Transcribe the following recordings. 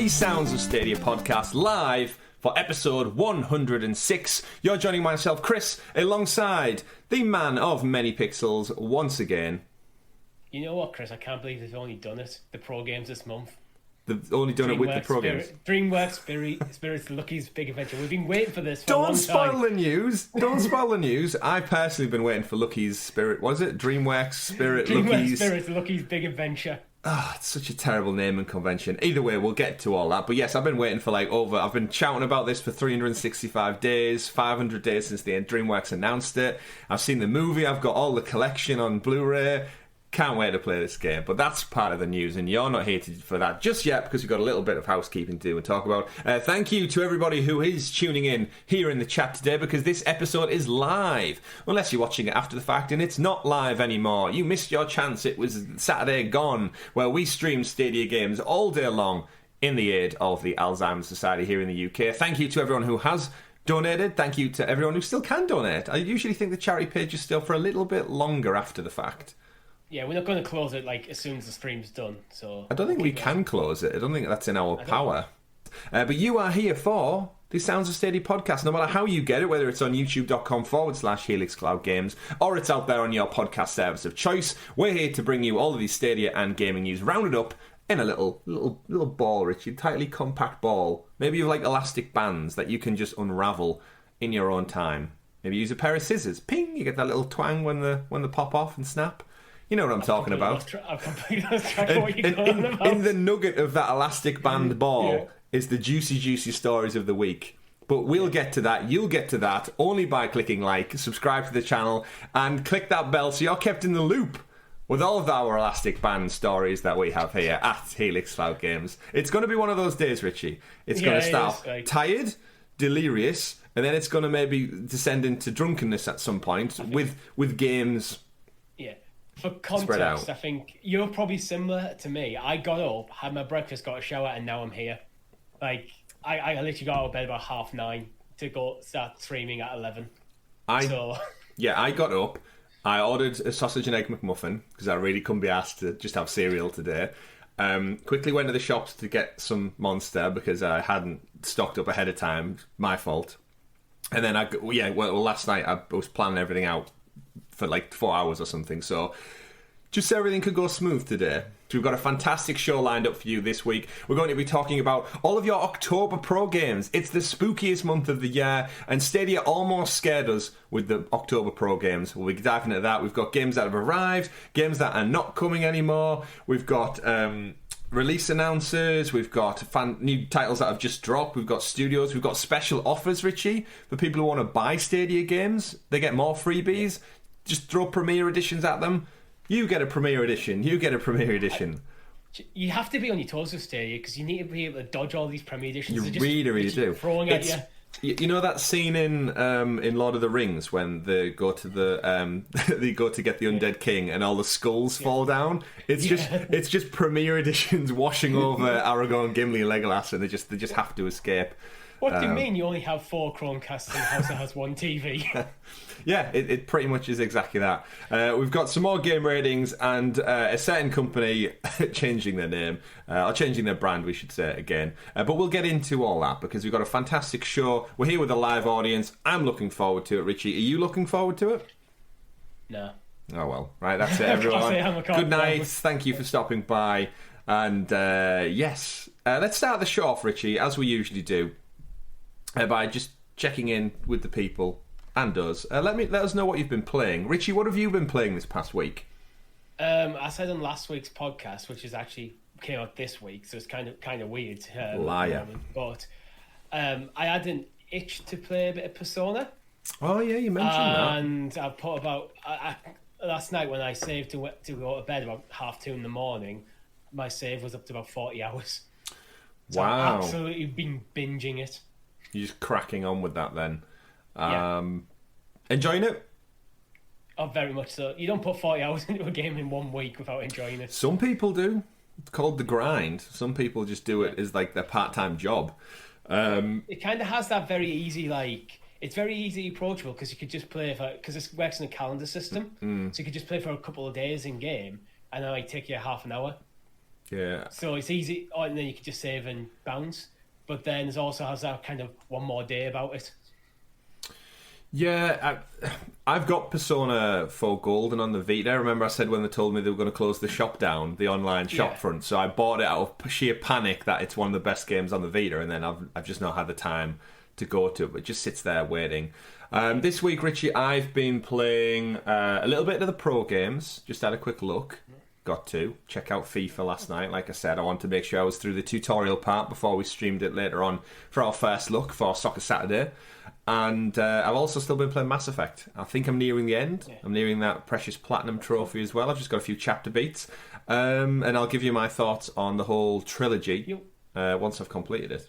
the Sounds of Stadia podcast live for episode 106. You're joining myself, Chris, alongside the man of many pixels once again. You know what, Chris? I can't believe they've only done it, the pro games this month. They've only done it with the pro games. DreamWorks Spirits Lucky's Big Adventure. We've been waiting for this for a long time. Don't spoil the news. Don't spoil the news. I've personally been waiting for Lucky's Spirit. What is it? DreamWorks Spirit Lucky's... Spirits Lucky's Big Adventure. It's such a terrible name and convention. Either way, we'll get to all that. But yes, I've been waiting for I've been shouting about this for 365 days, 500 days since the DreamWorks announced it. I've seen the movie. I've got all the collection on Blu-ray. Can't wait to play this game, but that's part of the news, and you're not here for that just yet because we've got a little bit of housekeeping to do and talk about. Thank you to everybody who is tuning in here in the chat today, because this episode is live, unless you're watching it after the fact, and it's not live anymore. You missed your chance. It was Saturday gone, where we streamed Stadia games all day long in the aid of the Alzheimer's Society here in the UK. Thank you to everyone who has donated. Thank you to everyone who still can donate. I usually think the charity page is still for a little bit longer after the fact. Yeah, we're not going to close it as soon as the stream's done. So I don't think we can close it. I don't think that's in our power. But you are here for the Sounds of Stadia podcast. No matter how you get it, whether it's on youtube.com/Helix Cloud Games or it's out there on your podcast service of choice, we're here to bring you all of these Stadia and gaming news rounded up in a little ball, Richie, tightly compact ball. Maybe you like elastic bands that you can just unravel in your own time. Maybe use a pair of scissors. Ping! You get that little twang when they pop off and snap. You know what I'm talking about. I've completely lost track of what you're talking about. In the nugget of that elastic band ball is the juicy stories of the week. But we'll get to that. You'll get to that only by clicking like, subscribe to the channel, and click that bell so you're kept in the loop with all of our elastic band stories that we have here at Helix Cloud Games. It's going to be one of those days, Richie. It's going to start tired, delirious, and then it's going to maybe descend into drunkenness at some point with games. Yeah. For context, I think you're probably similar to me. I got up, had my breakfast, got a shower, and now I'm here. I literally got out of bed about 9:30 to go start streaming at 11. I got up. I ordered a sausage and egg McMuffin because I really couldn't be asked to just have cereal today. Quickly went to the shops to get some Monster because I hadn't stocked up ahead of time. My fault. And then last night I was planning everything out for 4 hours or something, so just so everything could go smooth today. So we've got a fantastic show lined up for you this week. We're going to be talking about all of your October Pro games. It's the spookiest month of the year, and Stadia almost scared us with the October Pro games. We'll be diving into that. We've got games that have arrived, games that are not coming anymore. We've got release announcers, we've got new titles that have just dropped, we've got studios, we've got special offers, Richie, for people who want to buy Stadia games. They get more freebies. Just throw Premier Editions at them. You get a Premier Edition. You get a Premier Edition. You have to be on your toes with Stadia because you need to be able to dodge all these Premier Editions. You really do. Throwing at you. You know that scene in Lord of the Rings when they go to they go to get the Undead King and all the skulls fall down? It's just Premier Editions washing over Aragorn, Gimli, and Legolas, and they just have to escape. What do you mean you only have 4 Chromecasts in the house that has 1 TV? Yeah, it pretty much is exactly that. We've got some more game ratings and a certain company changing their name, or changing their brand, we should say again. But we'll get into all that because we've got a fantastic show. We're here with a live audience. I'm looking forward to it, Richie. Are you looking forward to it? No. Oh, well. Right, that's it, everyone. Good night. Thank you for stopping by. And yes, let's start the show off, Richie, as we usually do. By just checking in with the people and us. Let us know what you've been playing. Richie, what have you been playing this past week? I said on last week's podcast, which is actually came out this week, so it's kind of weird. Liar. But I had an itch to play a bit of Persona. Oh yeah, you mentioned that. And I put about last night when I saved to go to bed about 2:30 in the morning, my save was up to about 40 hours. So wow! I've absolutely been binging it. You're just cracking on with that then. Yeah. Enjoying it? Oh, very much so. You don't put 40 hours into a game in 1 week without enjoying it. Some people do. It's called the grind. Some people just do it as their part-time job. It kind of has that very easy, it's very easy approachable because you could just play because it works in a calendar system. So you could just play for a couple of days in game and then take you half an hour. Yeah. So it's easy, and then you can just save and bounce. But then it also has that kind of one more day about it. Yeah, I've got Persona 4 Golden on the Vita. Remember I said when they told me they were going to close the shop down, the online shop front, so I bought it out of sheer panic that it's one of the best games on the Vita, and then I've just not had the time to go to it, but it just sits there waiting. This week, Richie, I've been playing a little bit of the pro games, just had a quick look. Got to check out FIFA last night. Like I said, I wanted to make sure I was through the tutorial part before we streamed it later on for our first look for Soccer Saturday. And I've also still been playing Mass Effect. I think I'm nearing the end. Yeah. I'm nearing that precious platinum trophy as well. I've just got a few chapter beats. And I'll give you my thoughts on the whole trilogy once I've completed it.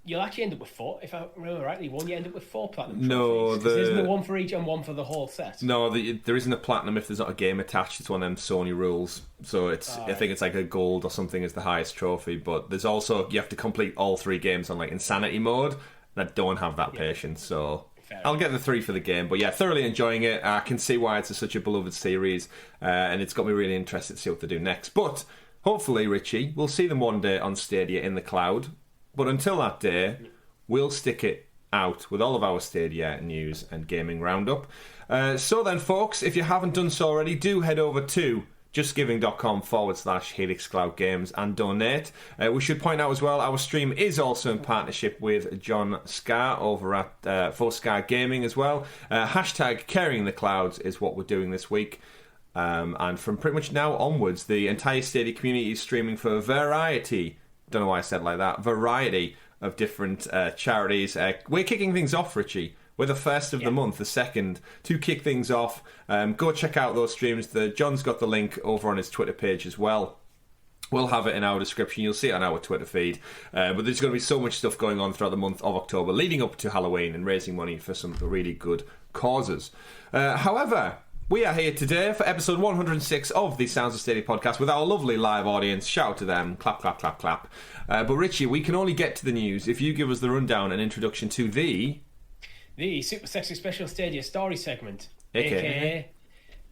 You'll actually end up with 4, if I remember rightly. You end up with 4 platinum trophies. No, isn't there one for each and one for the whole set? No, there isn't a platinum if there's not a game attached. It's one of them Sony rules. So it's I think it's like a gold or something is the highest trophy. But there's also, you have to complete all 3 games on like Insanity mode. And I don't have that patience, so I'll get the 3 for the game. But yeah, thoroughly enjoying it. I can see why it's such a beloved series. And it's got me really interested to see what they do next. But hopefully, Richie, we'll see them one day on Stadia in the cloud. But until that day, we'll stick it out with all of our Stadia news and gaming roundup. So then, folks, if you haven't done so already, do head over to justgiving.com/Helix Cloud Games and donate. We should point out as well, our stream is also in partnership with John Scar over at 4Scar Gaming as well. Hashtag Carrying the Clouds is what we're doing this week. And from pretty much now onwards, the entire Stadia community is streaming for a variety. Don't know why I said it like that. Variety of different charities. We're kicking things off, Richie. We're the first of the month, the second, to kick things off. Go check out those streams. John's got the link over on his Twitter page as well. We'll have it in our description. You'll see it on our Twitter feed. But there's going to be so much stuff going on throughout the month of October, leading up to Halloween and raising money for some really good causes. However, we are here today for episode 106 of the Sounds of Stadia podcast with our lovely live audience. Shout out to them. Clap, clap, clap, clap. But Richie, we can only get to the news if you give us the rundown and introduction to the Super Sexy Special Stadia Story segment, aka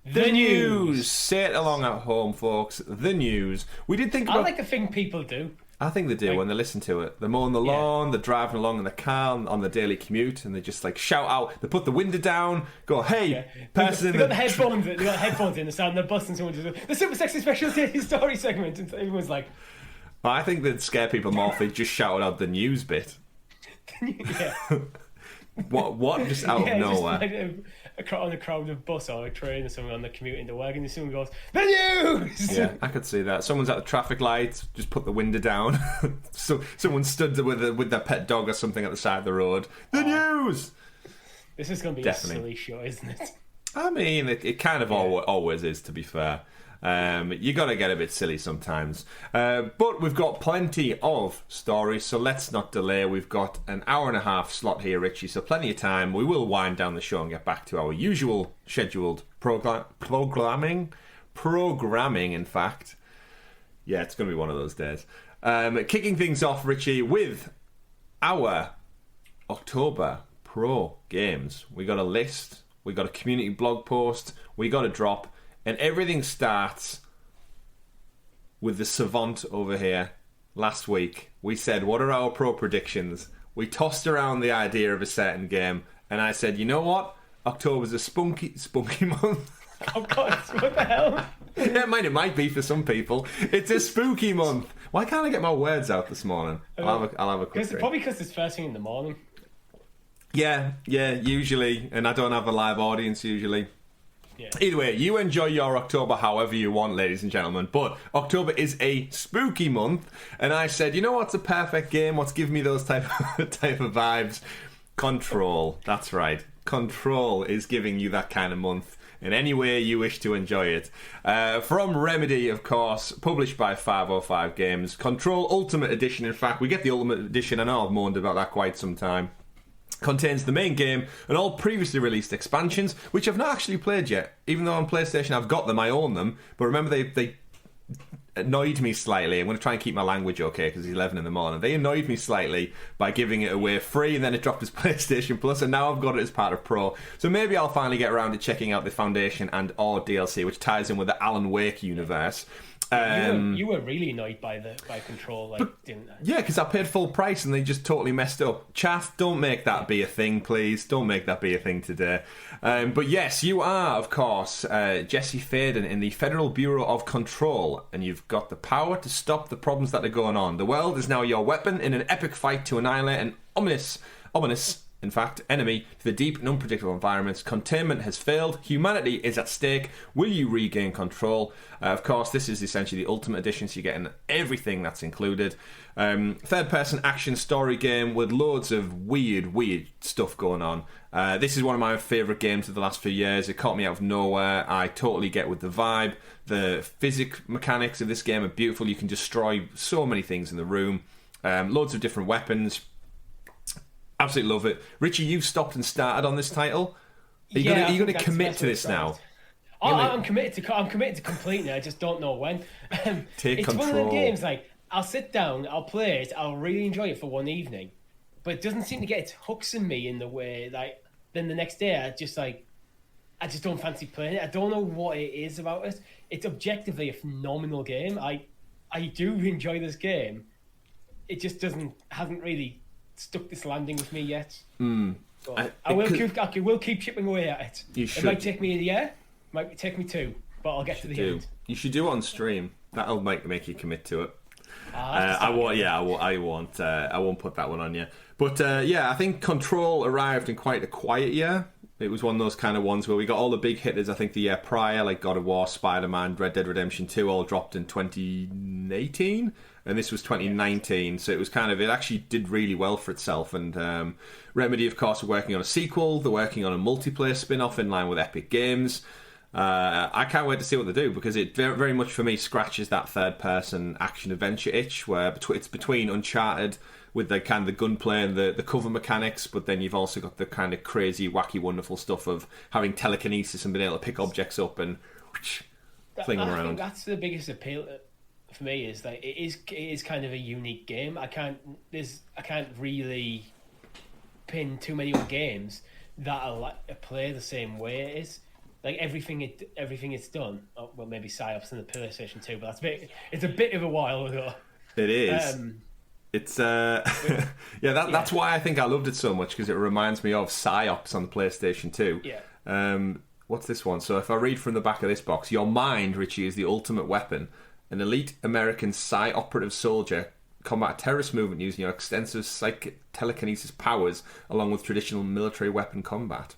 the news. Say it along at home, folks. The news. We did think about... I like to think people do. I think they do when they listen to it. They're mowing the lawn, they're driving along in the car on the daily commute, and they just like shout out. They put the window down, go, "Hey, person!" They got the headphones. They got headphones in. They're sound the bus, and someone just the Super Sexy Special Story segment, and everyone's like, well, I think they'd scare people more if they just shouted out the news bit. Yeah. What? Just out of nowhere. Just like on a crowded bus or a train or something on the commute into work, and someone goes, "The news!" Yeah, I could see that. Someone's at the traffic light, just put the window down. So someone stood with their pet dog or something at the side of the road. The news! This is going to be a silly show, isn't it? I mean, it kind of always is, to be fair. You got to get a bit silly sometimes. But we've got plenty of stories, so let's not delay. We've got an hour and a half slot here, Richie, so plenty of time. We will wind down the show and get back to our usual scheduled programming, in fact. Yeah, it's going to be one of those days. Kicking things off, Richie, with our October Pro games. We got a list, we got a community blog post, we got a drop. And everything starts with the savant over here. Last week, we said, what are our pro predictions? We tossed around the idea of a certain game. And I said, you know what? October's a spunky month. Oh, God, what the hell? Yeah, it might be for some people. It's a spooky month. Why can't I get my words out this morning? I'll have a quick drink. Probably because it's first thing in the morning. Yeah, usually. And I don't have a live audience usually. Yeah. Either way, you enjoy your October however you want, ladies and gentlemen. But October is a spooky month, and I said, you know what's a perfect game? What's giving me those type of vibes? Control. That's right. Control is giving you that kind of month in any way you wish to enjoy it. From Remedy, of course, published by 505 Games. Control Ultimate Edition. In fact, we get the Ultimate Edition. I know I've moaned about that quite some time. Contains the main game and all previously released expansions, which I've not actually played yet. Even though on PlayStation I've got them, I own them. But remember, they annoyed me slightly. I'm going to try and keep my language okay because it's 11 in the morning. They annoyed me slightly by giving it away free, and then it dropped as PlayStation Plus, and now I've got it as part of Pro. So maybe I'll finally get around to checking out the Foundation and or DLC, which ties in with the Alan Wake universe. You were really annoyed by Control, didn't you? Yeah, because I paid full price and they just totally messed up. Chat, don't make that be a thing, please. Don't make that be a thing today. But yes, you are, of course, Jesse Faden in the Federal Bureau of Control, and you've got the power to stop the problems that are going on. The world is now your weapon in an epic fight to annihilate an ominous, in fact, enemy to the deep and unpredictable environments. Containment has failed. Humanity is at stake. Will you regain control? Of course, this is essentially the Ultimate Edition, so you're getting everything that's included. Third-person action story game with loads of weird stuff going on. This is one of my favourite games of the last few years. It caught me out of nowhere. I totally get with the vibe. The physics mechanics of this game are beautiful. You can destroy so many things in the room. Loads of different weapons. Absolutely love it. Richie, you've stopped and started on this title. Are you going to commit to this now? I'm committed to completing it. I just don't know when. Take control. One of the games, I'll sit down, I'll play it, I'll really enjoy it for one evening, but it doesn't seem to get its hooks in me in the way, then the next day I just don't fancy playing it. I don't know what it is about it. It's objectively a phenomenal game. I do enjoy this game. It just hasn't really stuck this landing with me yet. I will keep chipping away at it. It might take me a year, might take me 2, but I'll get to the end. You should do it on stream. That'll make you commit to it. I won't put that one on you. But I think Control arrived in quite a quiet year. It was one of those kind of ones where we got all the big hitters, I think, the year prior, like God of War, Spider-Man, Red Dead Redemption 2, all dropped in 2018. And this was 2019, so it actually did really well for itself. And Remedy, of course, are working on a sequel. They're working on a multiplayer spin-off in line with Epic Games. I can't wait to see what they do, because it very, very much for me scratches that third-person action-adventure itch, where it's between Uncharted with the kind of the gunplay and the cover mechanics, but then you've also got the kind of crazy, wacky, wonderful stuff of having telekinesis and being able to pick objects up and fling them around. I think that's the biggest appeal for me, is that it is kind of a unique game. I can't really pin too many other games that play the same way it is. Like everything it's done. Oh, well, maybe Psyops in the PlayStation 2, but it's a bit of a while ago. It is. It's that's why I think I loved it so much, because it reminds me of Psyops on the PlayStation 2. Yeah. What's this one? So if I read from the back of this box, your mind, Richie, is the ultimate weapon. An elite American psy-operative soldier combat a terrorist movement using your extensive telekinesis powers along with traditional military weapon combat.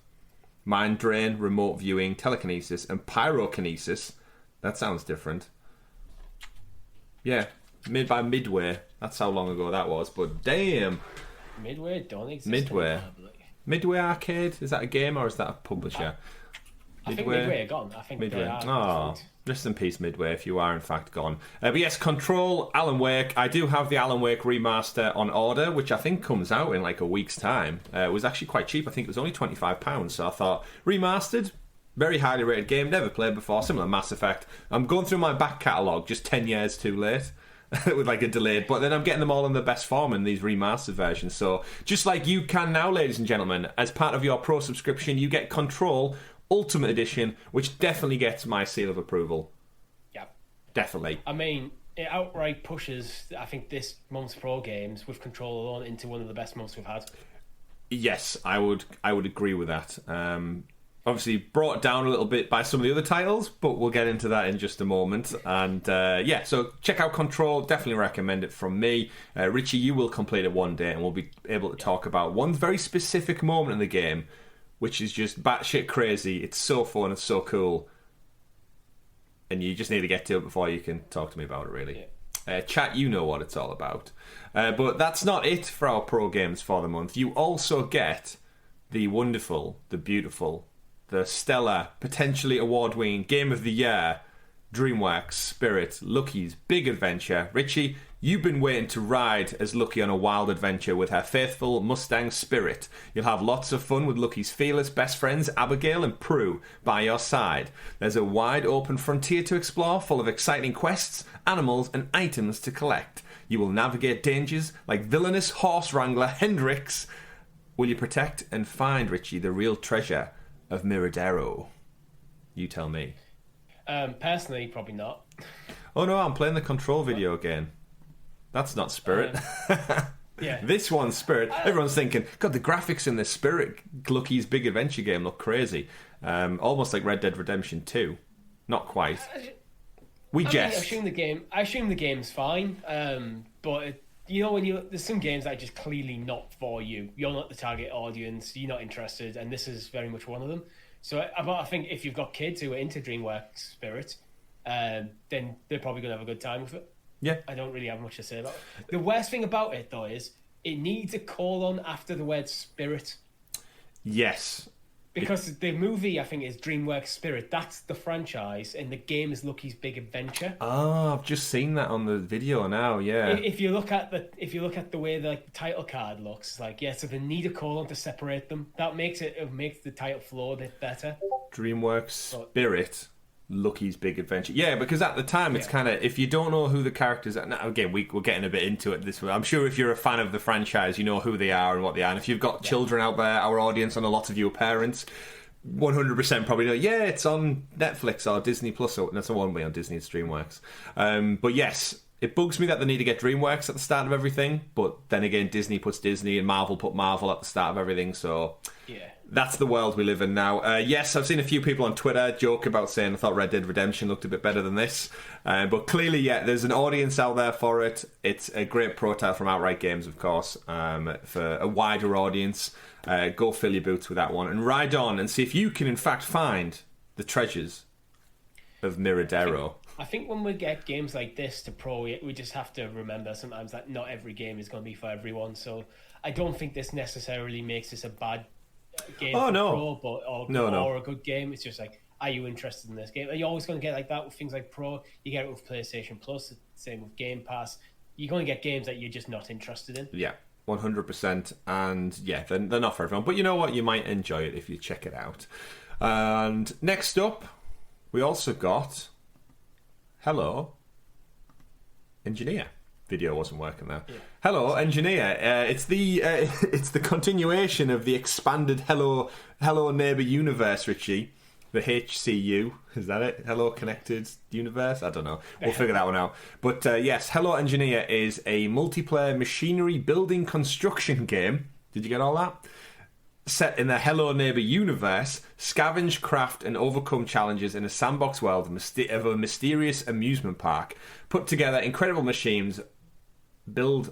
Mind drain, remote viewing, telekinesis, and pyrokinesis. That sounds different. Yeah, made by Midway. That's how long ago that was, but damn. Midway don't exist. Midway Arcade? Is that a game or is that a publisher? I think Midway are gone. I think Midway. They are. Oh, rest in peace, Midway, if you are in fact gone. But yes, Control, Alan Wake. I do have the Alan Wake remaster on order, which I think comes out in like a week's time. It was actually quite cheap. I think it was only £25. So I thought, remastered, very highly rated game, never played before, similar Mass Effect. I'm going through my back catalogue, just 10 years too late. With like a delayed, but then I'm getting them all in the best form in these remastered versions. So just like you can now, ladies and gentlemen, as part of your pro subscription, you get Control Ultimate Edition, which definitely gets my seal of approval. Yeah, definitely. I mean, it outright pushes, I think, this month's pro games with Control alone into one of the best months we've had. Yes, I would agree with that. Obviously brought down a little bit by some of the other titles, but we'll get into that in just a moment. And so check out Control. Definitely recommend it from me. Richie, you will complete it one day, and we'll be able to talk about one very specific moment in the game, which is just batshit crazy. It's so fun, it's so cool. And you just need to get to it before you can talk to me about it, really. Yeah. Chat, you know what it's all about. But that's not it for our pro games for the month. You also get the wonderful, the beautiful, the stellar, potentially award-winning Game of the Year, DreamWorks Spirit, Lucky's Big Adventure. Richie, you've been waiting to ride as Lucky on a wild adventure with her faithful Mustang Spirit. You'll have lots of fun with Lucky's fearless best friends Abigail and Prue by your side. There's a wide open frontier to explore, full of exciting quests, animals and items to collect. You will navigate dangers like villainous horse wrangler Hendrix. Will you protect and find, Richie, the real treasure of Miradero? You tell me. Personally, probably not. Oh no, I'm playing the Control video game. That's not Spirit. Yeah. This one's Spirit. Everyone's thinking, God, the graphics in this Spirit Lucky's Big Adventure game look crazy. Almost like Red Dead Redemption 2. Not quite. I assume the game's fine, but there's some games that are just clearly not for you. You're not the target audience. You're not interested, and this is very much one of them. So I think if you've got kids who are into DreamWorks Spirit, then they're probably going to have a good time with it. Yeah. I don't really have much to say about it. The worst thing about it, though, is it needs a colon after the word Spirit. Yes. Because the movie, I think, is DreamWorks Spirit. That's the franchise, and the game is Lucky's Big Adventure. Oh, I've just seen that on the video now. Yeah. If you look at the way the title card looks, so they need a colon to separate them. It makes the title flow a bit better. DreamWorks Spirit. Lucky's Big Adventure. Yeah, because at the time it's kind of, if you don't know who the characters are, now again we're getting a bit into it this way. I'm sure if you're a fan of the franchise, you know who they are and what they are. And if you've got children out there, our audience, and a lot of you are parents, 100% probably know, it's on Netflix or Disney Plus. Or that's the one way on Disney, it's DreamWorks. But yes, it bugs me that they need to get DreamWorks at the start of everything. But then again, Disney puts Disney and Marvel put Marvel at the start of everything. So yeah. That's the world we live in now. Yes, I've seen a few people on Twitter joke about saying I thought Red Dead Redemption looked a bit better than this. But clearly, there's an audience out there for it. It's a great prototype from Outright Games, of course, for a wider audience. Go fill your boots with that one and ride on and see if you can, in fact, find the treasures of Miradero. I think when we get games like this to Pro, we just have to remember sometimes that not every game is going to be for everyone. So I don't think this necessarily makes this a bad game Pro, or a good game. It's just like, are you interested in this game? Are you always going to get like that with things like Pro? You get it with PlayStation Plus, same with Game Pass. You're going to get games that you're just not interested in. Yeah, 100%. And they're not for everyone. But you know what? You might enjoy it if you check it out. And next up, we also got Hello Engineer. Video wasn't working there. Yeah. Hello Engineer. It's the continuation of the expanded Hello Neighbor universe, Richie. The HCU, is that it? Hello Connected Universe? I don't know. We'll figure that one out. But yes, Hello Engineer is a multiplayer machinery building construction game. Did you get all that? Set in the Hello Neighbor universe, scavenge, craft, and overcome challenges in a sandbox world of a mysterious amusement park. Put together incredible machines built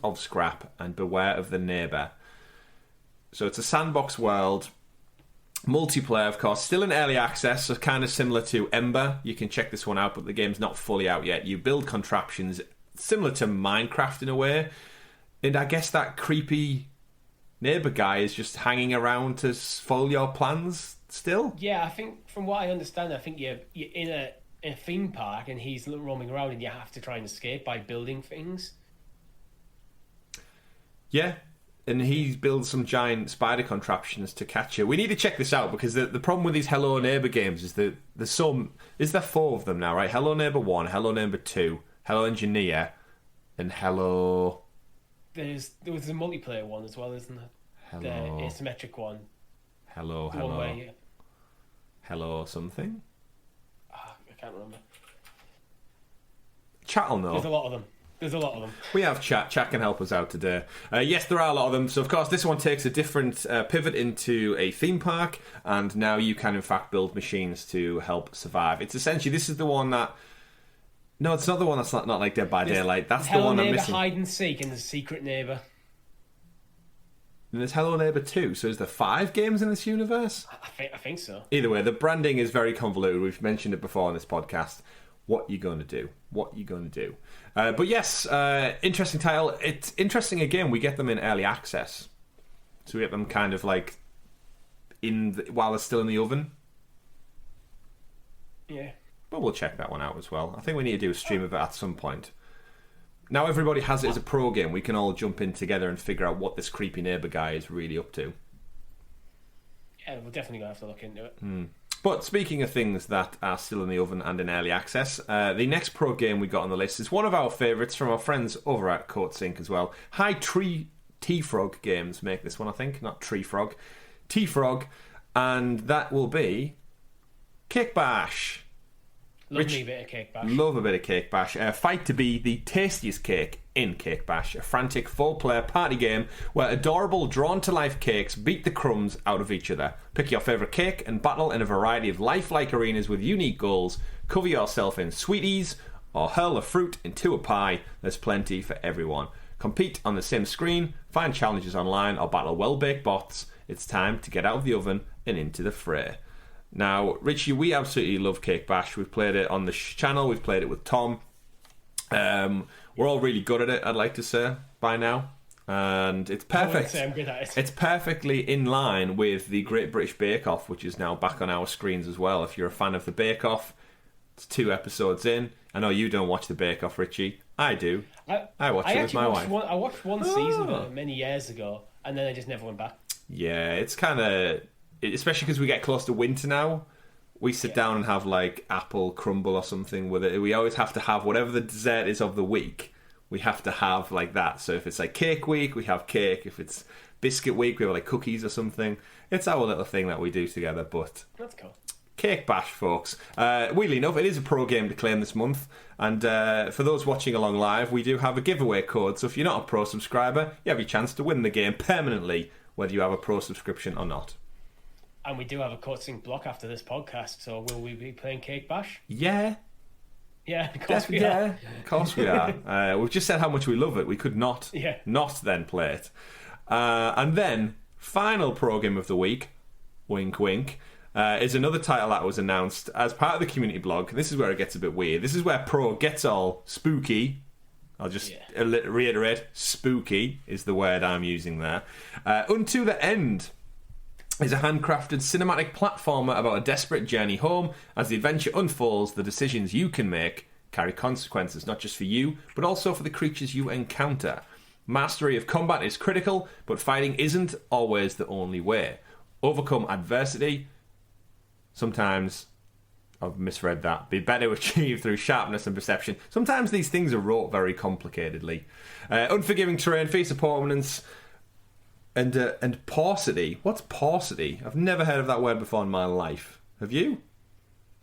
of scrap, and beware of the neighbour. So it's a sandbox world, multiplayer, of course, still in early access, so kind of similar to Ember. You can check this one out, but the game's not fully out yet. You build contraptions similar to Minecraft in a way, and I guess that creepy neighbour guy is just hanging around to follow your plans still. Yeah, I think from what I understand, I think you're in a theme park and he's roaming around and you have to try and escape by building things. Yeah, and he builds some giant spider contraptions to catch you. We need to check this out because the problem with these Hello Neighbor games is that there's is there 4 of them now, right? Hello Neighbor 1, Hello Neighbor 2, Hello Engineer, and Hello... There was a multiplayer one as well, isn't there? Hello... The asymmetric one. Hello something? I can't remember. Chat will know. There's a lot of them. We have chat. Chat can help us out today. Yes, there are a lot of them. So, of course, this one takes a different pivot into a theme park, and now you can, in fact, build machines to help survive. It's essentially, this is the one that... No, it's not the one that's not like Dead by Daylight. That's the one I'm missing. Hide and Seek and the Secret Neighbour. And there's Hello Neighbor 2. So is there 5 games in this universe? I think so. Either way, the branding is very convoluted. We've mentioned it before on this podcast. What you going to do? But yes, interesting title. It's interesting again. We get them in early access, so we get them kind of like while they're still in the oven. Yeah, but we'll check that one out as well. I think we need to do a stream of it at some point. Now everybody has it as a pro game. We can all jump in together and figure out what this creepy neighbour guy is really up to. Yeah, we're definitely gonna have to look into it. But speaking of things that are still in the oven and in early access, the next pro game we got on the list is one of our favourites from our friends over at Coat Sync as well. T-Frog Games make this one, I think. Not Tree Frog. T-Frog. And that will be Kick Bash. Love me a bit of Cake Bash. Love a bit of Cake Bash. Fight to be the tastiest cake in Cake Bash. A frantic 4-player party game where adorable, drawn-to-life cakes beat the crumbs out of each other. Pick your favourite cake and battle in a variety of lifelike arenas with unique goals. Cover yourself in sweeties or hurl a fruit into a pie. There's plenty for everyone. Compete on the same screen, find challenges online, or battle well-baked bots. It's time to get out of the oven and into the fray. Now, Richie, we absolutely love Cake Bash. We've played it on the channel. We've played it with Tom. We're all really good at it, I'd like to say, by now. And it's perfect. I wouldn't say I'm good at it. It's perfectly in line with the Great British Bake Off, which is now back on our screens as well. If you're a fan of the Bake Off, it's 2 episodes in. I know you don't watch the Bake Off, Richie. I do. I watch it with my wife. I watched one season of it many years ago, and then I just never went back. Yeah, it's kind of... Especially because we get close to winter now, we sit down and have like apple crumble or something with it. We always have to have whatever the dessert is of the week. We have to have like that. So if it's like cake week, we have cake. If it's biscuit week, we have like cookies or something. It's our little thing that we do together. But that's cool. Cake Bash, folks. Weirdly enough, it is a pro game to claim this month. And for those watching along live, we do have a giveaway code. So if you're not a pro subscriber, you have your chance to win the game permanently, whether you have a pro subscription or not. And we do have a coaching block after this podcast, so will we be playing Cake Bash? Yeah. Yeah, of course we are. Of course we are. We've just said how much we love it. We could not then play it. And then, final pro game of the week, wink wink, is another title that was announced as part of the community blog. This is where it gets a bit weird. This is where pro gets all spooky. I'll just reiterate, spooky is the word I'm using there. Unto the End is a handcrafted cinematic platformer about a desperate journey home. As the adventure unfolds, the decisions you can make carry consequences, not just for you, but also for the creatures you encounter. Mastery of combat is critical, but fighting isn't always the only way. Overcome adversity. Sometimes, I've misread that, be better achieved through sharpness and perception. Sometimes these things are wrote very complicatedly. Unforgiving terrain, face opponents, and paucity. What's paucity? I've never heard of that word before in my life. Have you?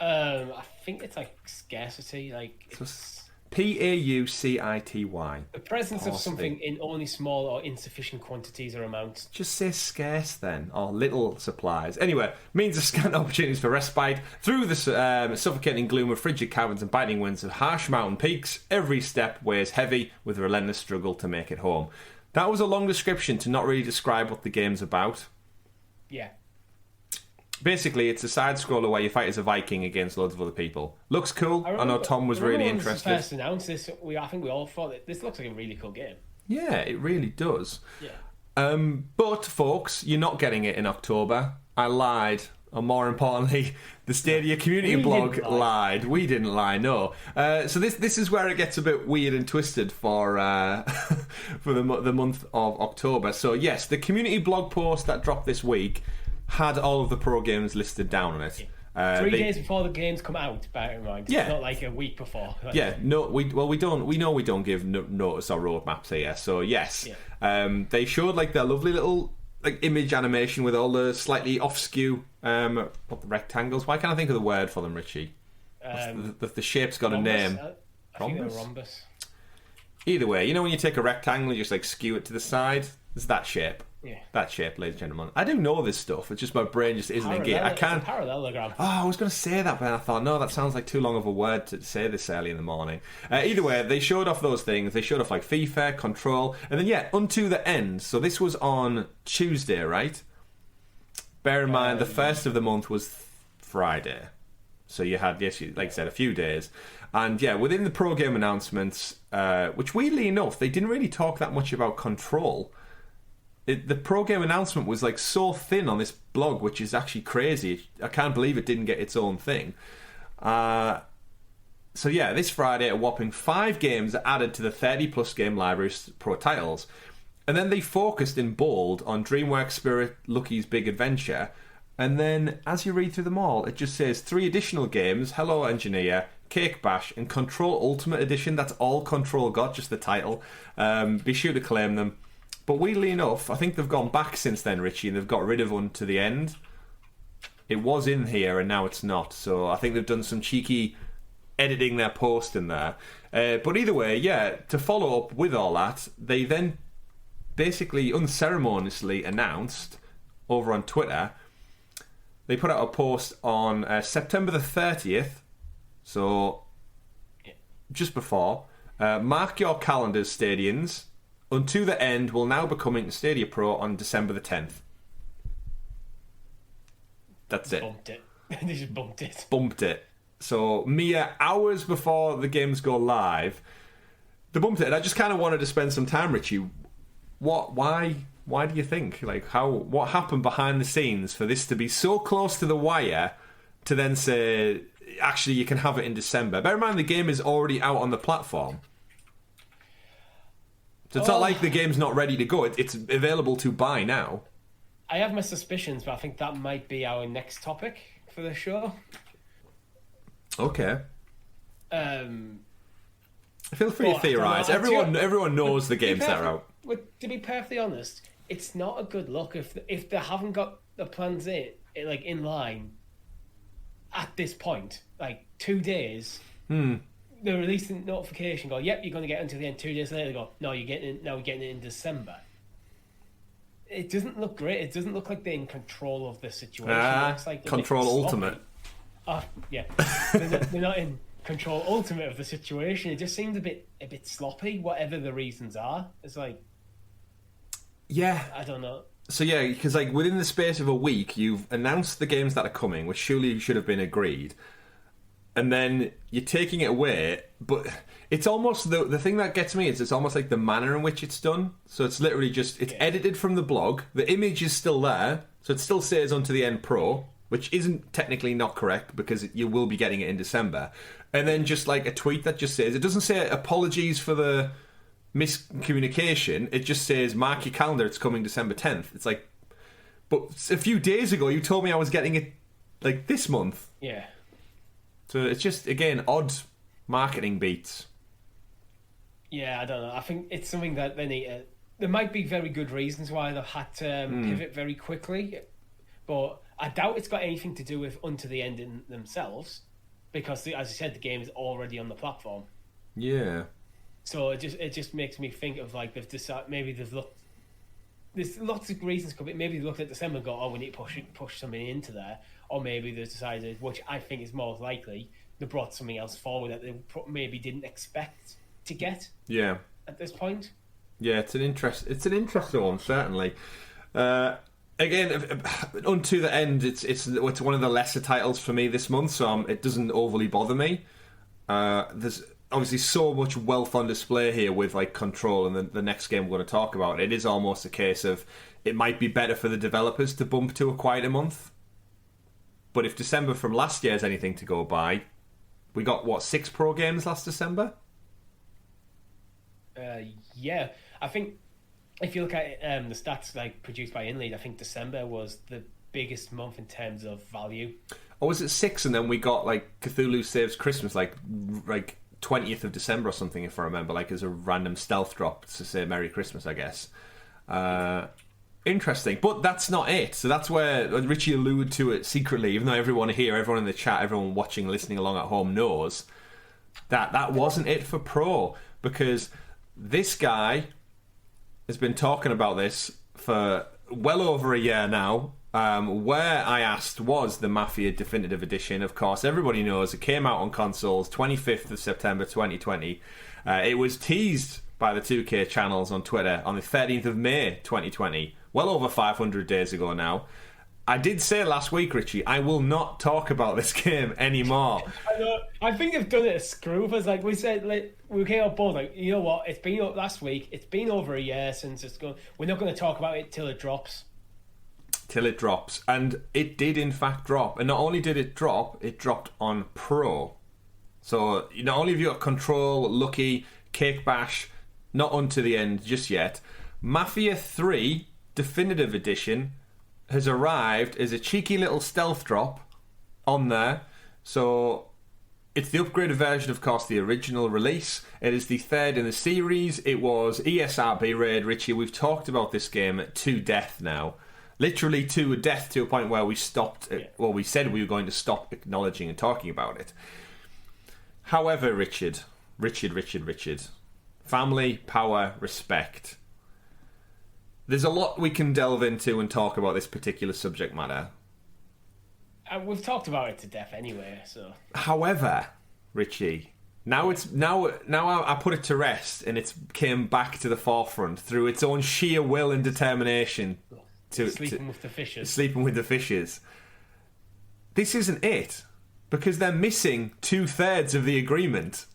I think it's like scarcity, like it's Paucity. The presence of something in only small or insufficient quantities or amounts. Just say scarce then, or little supplies. Anyway, means of scant opportunities for respite through the suffocating gloom of frigid caverns and biting winds of harsh mountain peaks. Every step weighs heavy with a relentless struggle to make it home. That was a long description to not really describe what the game's about. Yeah. Basically, it's a side-scroller where you fight as a Viking against loads of other people. Looks cool. I know Tom was really interested. When we first announced this, I think we all thought that this looks like a really cool game. Yeah, it really does. Yeah. But, folks, you're not getting it in October. I lied. Or more importantly, the Stadia community blog lied. We didn't lie, no. So this is where it gets a bit weird and twisted for for the month of October. So yes, the community blog post that dropped this week had all of the pro games listed down on it. 3 days before the games come out, bear in mind. Yeah. It's not like a week before. We don't give notice or roadmaps here. So yes, they showed like their lovely little like image animation with all the slightly off-skew rectangles. Why can't I think of the word for them, Richie? The shape's got rhombus, a name. I think they're rhombus. Either way, you know when you take a rectangle and you just like skew it to the side? It's that shape. Yeah. That shape, ladies and gentlemen. I do know this stuff. It's just my brain just isn't engaged. I can't. It's a parallelogram. Oh, I was going to say that, but I thought, no, that sounds like too long of a word to say this early in the morning. Either way, they showed off those things. They showed off like FIFA, Control, and then Unto the End. So this was on Tuesday, right? Bear in mind, the first of the month was Friday. So you had, like I said, a few days. And within the pro game announcements, which weirdly enough, they didn't really talk that much about Control. The pro game announcement was like so thin on this blog, which is actually crazy. I can't believe it didn't get its own thing. This Friday, a whopping 5 games are added to the 30-plus game library of pro titles. And then they focused in bold on DreamWorks Spirit Lucky's Big Adventure. And then, as you read through them all, it just says 3 additional games, Hello Engineer, Cake Bash, and Control Ultimate Edition. That's all Control got, just the title. Be sure to claim them. But weirdly enough, I think they've gone back since then, Richie, and they've got rid of Unto the End. It was in here, and now it's not. So I think they've done some cheeky editing their post in there. But either way, yeah, to follow up with all that, they then basically unceremoniously announced over on Twitter, they put out a post on September the 30th, so just before, mark your calendars, Stadians. Unto the End will now be coming to Stadia Pro on December the 10th. That's it. Bumped it. They just bumped it. Bumped it. So mere hours before the games go live, they bumped it. And I just kind of wanted to spend some time, Richie. Why do you think? Like, what happened behind the scenes for this to be so close to the wire to then say, actually, you can have it in December? Bear in mind, the game is already out on the platform. So it's not like the game's not ready to go. It's available to buy now. I have my suspicions, but I think that might be our next topic for the show. Okay. Feel free to theorise. Everyone knows the games that are out. To be perfectly honest, it's not a good look if they haven't got the plans in line at this point. Like 2 days. They release the notification, go, yep, you're going to get until the end. 2 days later, they go, no, we're getting it in December. It doesn't look great. It doesn't look like they're in control of the situation. It looks like Control Ultimate. Yeah. They're not in Control Ultimate of the situation. It just seems a bit sloppy, whatever the reasons are. It's like... Yeah. I don't know. So yeah, because like within the space of a week, you've announced the games that are coming, which surely should have been agreed. And then you're taking it away, but it's almost the thing that gets me is it's almost like the manner in which it's done. So it's literally just edited from the blog. The image is still there, so it still says Unto the End Pro, which isn't technically not correct because you will be getting it in December. And then just like a tweet that just says, it doesn't say apologies for the miscommunication. It just says mark your calendar, it's coming December 10th. It's like, but a few days ago you told me I was getting it like this month. Yeah. So it's just, again, odd marketing beats. Yeah, I don't know. I think it's something that they need. There might be very good reasons why they've had to pivot very quickly, but I doubt it's got anything to do with Unto the End in themselves, because, as you said, the game is already on the platform. Yeah. So it just makes me think of like they've decided, maybe they've looked. There's lots of reasons. Maybe they looked at December and go, "Oh, we need to push something into there," or maybe they decided, which I think is more likely, they brought something else forward that they maybe didn't expect to get. Yeah. At this point. Yeah, it's an interesting one, certainly. Again, Unto the End, it's one of the lesser titles for me this month, so it doesn't overly bother me. There's obviously so much wealth on display here with like Control and the next game we're going to talk about. It is almost a case of it might be better for the developers to bump to a quieter month. But if December from last year is anything to go by, we got 6 pro games last December? Yeah, I think if you look at the stats like produced by InLead, I think December was the biggest month in terms of value. Or was it 6 and then we got like Cthulhu Saves Christmas like 20th of December or something, if I remember, like as a random stealth drop to say Merry Christmas, I guess. Interesting, but that's not it. So that's where Richie alluded to it secretly, even though everyone here, everyone in the chat, everyone watching, listening along at home knows that wasn't it for Pro, because this guy has been talking about this for well over a year now. Where I asked was the Mafia Definitive Edition. Of course, everybody knows it came out on consoles 25th of September 2020. It was teased by the 2K channels on Twitter on the 13th of May 2020. Well over 500 days ago now. I did say last week, Richie, I will not talk about this game anymore. I know. I think they've done it to screw us. Like we said, like, we came up both like, you know what? It's been up last week. It's been over a year since it's gone. We're not going to talk about it till it drops. Till it drops. And it did in fact drop. And not only did it drop, it dropped on Pro. So not only have you got Control, Lucky, Cake Bash, not Unto the End just yet, Mafia 3 Definitive Edition has arrived as a cheeky little stealth drop on there. So it's the upgraded version, of course, the original release. It is the third in the series. It was ESRB raid, Richie. We've talked about this game to death now. Literally to death, to a point where we stopped. Well, we said we were going to stop acknowledging and talking about it. However, Richard. Family, power, respect. There's a lot we can delve into and talk about this particular subject matter. We've talked about it to death anyway, so... However, Richie, now I put it to rest, and it's came back to the forefront through its own sheer will and determination to... Sleeping with the fishes. Sleeping with the fishes. This isn't it, because they're missing 2/3 of the agreement.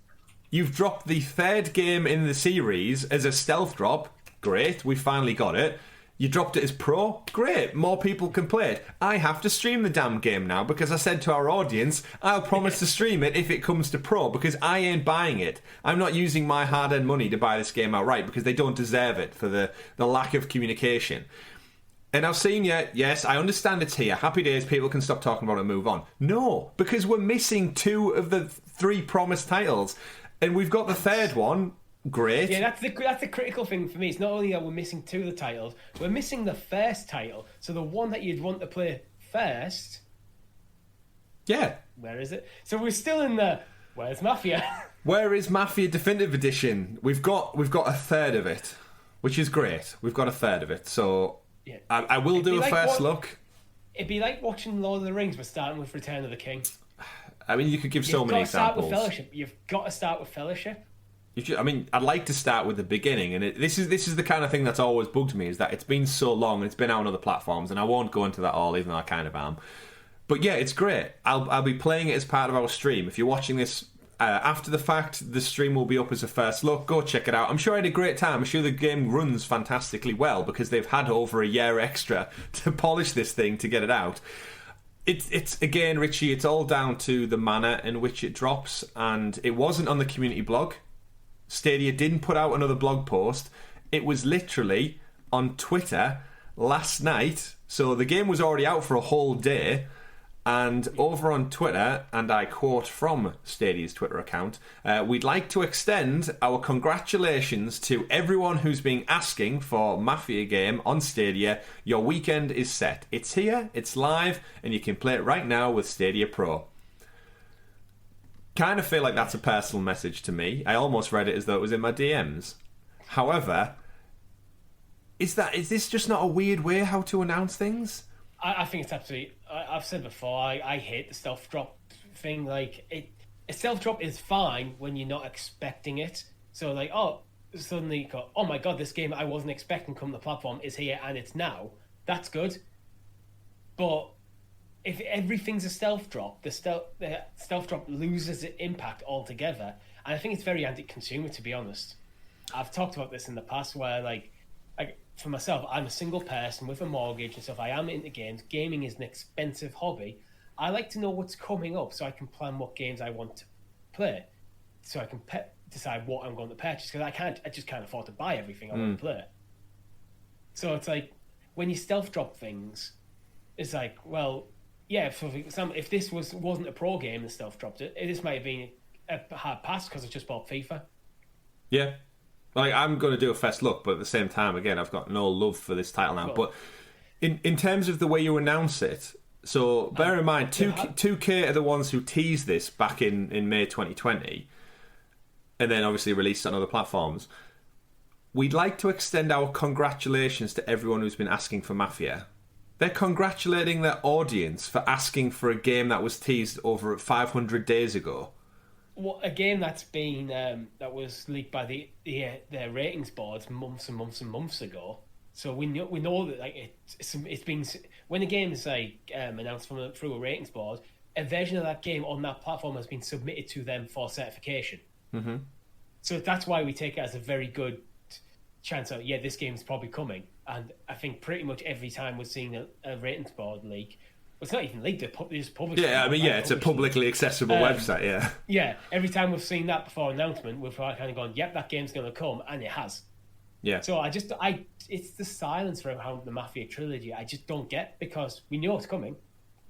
You've dropped the third game in the series as a stealth drop. Great, we finally got it. You dropped it as pro? Great, more people can play it. I have to stream the damn game now because I said to our audience, I'll promise to stream it if it comes to pro because I ain't buying it. I'm not using my hard-earned money to buy this game outright because they don't deserve it for the lack of communication. And I've seen you, yes, I understand it's here. Happy days, people can stop talking about it and move on. No, because we're missing 2 of the 3 promised titles. And we've got the third one. Great. Yeah, that's the critical thing for me. It's not only that we're missing 2 of the titles, we're missing the first title. So the one that you'd want to play first. Yeah. Where is it? So we're still in the where's Mafia? Where is Mafia Definitive Edition? We've got a third of it, which is great. We've got a third of it. So yeah. I will do a first look. It'd be like watching Lord of the Rings, but starting with Return of the King. I mean, you could give so many examples. You've got to start with Fellowship. I'd like to start with the beginning, and this is the kind of thing that's always bugged me, is that it's been so long and it's been out on other platforms, and I won't go into that all, even though I kind of am. But yeah, it's great. I'll be playing it as part of our stream. If you're watching this after the fact, the stream will be up as a first look. Go check it out. I'm sure I had a great time. I'm sure the game runs fantastically well because they've had over a year extra to polish this thing to get it out. It's again, Richie, it's all down to the manner in which it drops, and it wasn't on the community blog. Stadia didn't put out another blog post. It was literally on Twitter last night. So the game was already out for a whole day. And over on Twitter, and I quote from Stadia's Twitter account, we'd like to extend our congratulations to everyone who's been asking for Mafia game on Stadia. Your weekend is set. It's here, it's live, and you can play it right now with Stadia Pro. Kind of feel like that's a personal message to me. I almost read it as though it was in my DMs. However, is this just not a weird way how to announce things? I think it's absolutely... I've said before, I hate the stealth drop thing. Like, a stealth drop is fine when you're not expecting it. So, like, suddenly you go, oh my god, this game I wasn't expecting come to the platform is here and it's now. That's good. But if everything's a stealth drop, the stealth drop loses its impact altogether. And I think it's very anti-consumer, to be honest. I've talked about this in the past where, like for myself, I'm a single person with a mortgage and stuff. I am into games. Gaming is an expensive hobby. I like to know what's coming up so I can plan what games I want to play. So I can decide what I'm going to purchase, because I just can't afford to buy everything I want to play. So it's like, when you stealth drop things, it's like, well, yeah, for example, if this wasn't a pro game and stealth dropped it, this might have been a hard pass because I just bought FIFA. Yeah. Like, I'm going to do a first look, but at the same time, again, I've got no love for this title now. But in terms of the way you announce it, so bear in mind, 2K are the ones who teased this back in May 2020, and then obviously released on other platforms. We'd like to extend our congratulations to everyone who's been asking for Mafia. They're congratulating their audience for asking for a game that was teased over 500 days ago. Well, a game that's been that was leaked by their ratings boards months and months and months ago. So we know that, like, it's been, when a game is like announced through a ratings board, a version of that game on that platform has been submitted to them for certification. Mm-hmm. So that's why we take it as a very good chance of, yeah, this game's probably coming. And I think pretty much every time we're seeing a ratings board leak, well, it's not even leaked, they just publish it. Yeah, I mean, yeah, it's a publicly accessible website, yeah. Yeah, every time we've seen that before announcement, we've kind of gone, yep, that game's going to come, and it has. Yeah. So it's the silence around the Mafia trilogy I just don't get, because we know it's coming.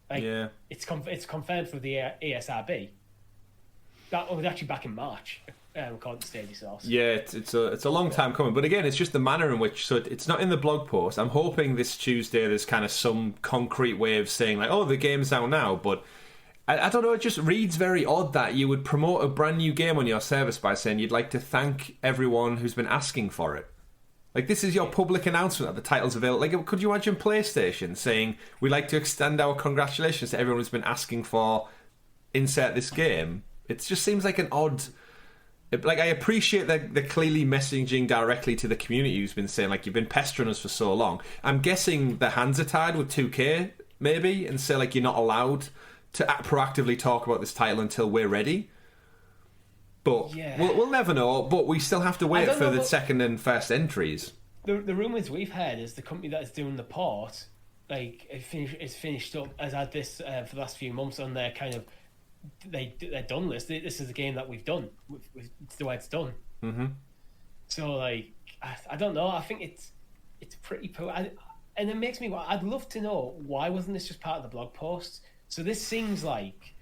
Like, yeah. It's confirmed for the ASRB. That was actually back in March, according to Stadia source. Yeah, it's a long time coming, but again, it's just the manner in which. So it's not in the blog post. I'm hoping this Tuesday there's kind of some concrete way of saying, like, oh, the game's out now, but I don't know, it just reads very odd that you would promote a brand new game on your service by saying you'd like to thank everyone who's been asking for it. Like, this is your public announcement that the title's available. Like, could you imagine PlayStation saying, we'd like to extend our congratulations to everyone who's been asking for insert this game? It just seems like an odd... Like, I appreciate that they're clearly messaging directly to the community who's been saying, like, you've been pestering us for so long. I'm guessing their hands are tied with 2K, maybe, and say, like, you're not allowed to proactively talk about this title until we're ready. But we'll never know, but we still have to wait for the second and first entries. The rumours we've heard is the company that is doing the port, like, it's finished up, has had this for the last few months on their kind of, they're done list. This is a game that we've done. It's the way it's done. Mm-hmm. So, like, I don't know. I think it's pretty poor. And it makes me, I'd love to know, why wasn't this just part of the blog post? So this seems like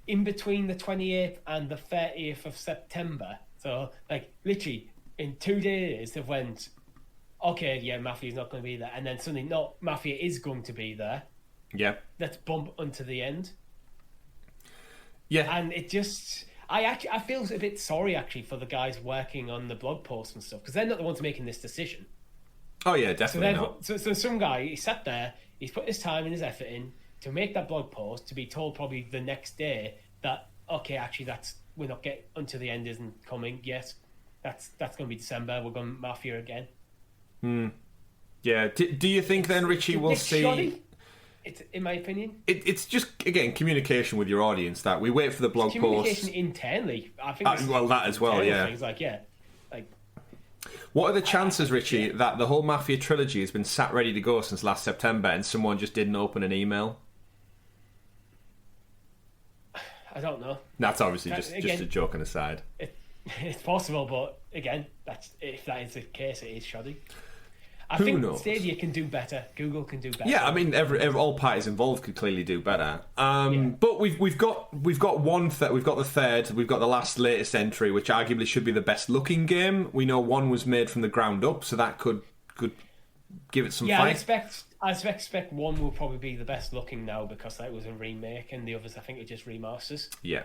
in between the 28th and the 30th of September. So, like, literally in 2 days they went, okay, yeah, Mafia's not going to be there. And then suddenly, no, Mafia is going to be there. Yeah. Let's bump onto the end. Yeah. And it just... I feel a bit sorry, actually, for the guys working on the blog posts and stuff, because they're not the ones making this decision. Oh, yeah, definitely not. So some guy, he sat there, he's put his time and his effort in to make that blog post, to be told probably the next day that, okay, actually, we're not getting onto the end isn't coming yet. That's going to be December. We're going Mafia again. Yeah. Do you think then, Richie, we'll see... Shoddy, it's, in my opinion. It's just, again, communication with your audience, that we wait for the blog post. Communication internally. I think well, that as well, yeah. Things like, yeah. Like, what are the chances, Richie, that the whole Mafia trilogy has been sat ready to go since last September and someone just didn't open an email? I don't know. That's obviously just a joke on the side. It's possible, but again, if that is the case, it is shoddy. I Who think knows? Stadia can do better. Google can do better. Yeah, I mean, all parties involved could clearly do better. But we've got one. We've got the third. We've got the latest entry, which arguably should be the best looking game. We know one was made from the ground up, so that could give it some fight. I expect one will probably be the best looking now, because that was a remake, and the others I think are just remasters. Yeah.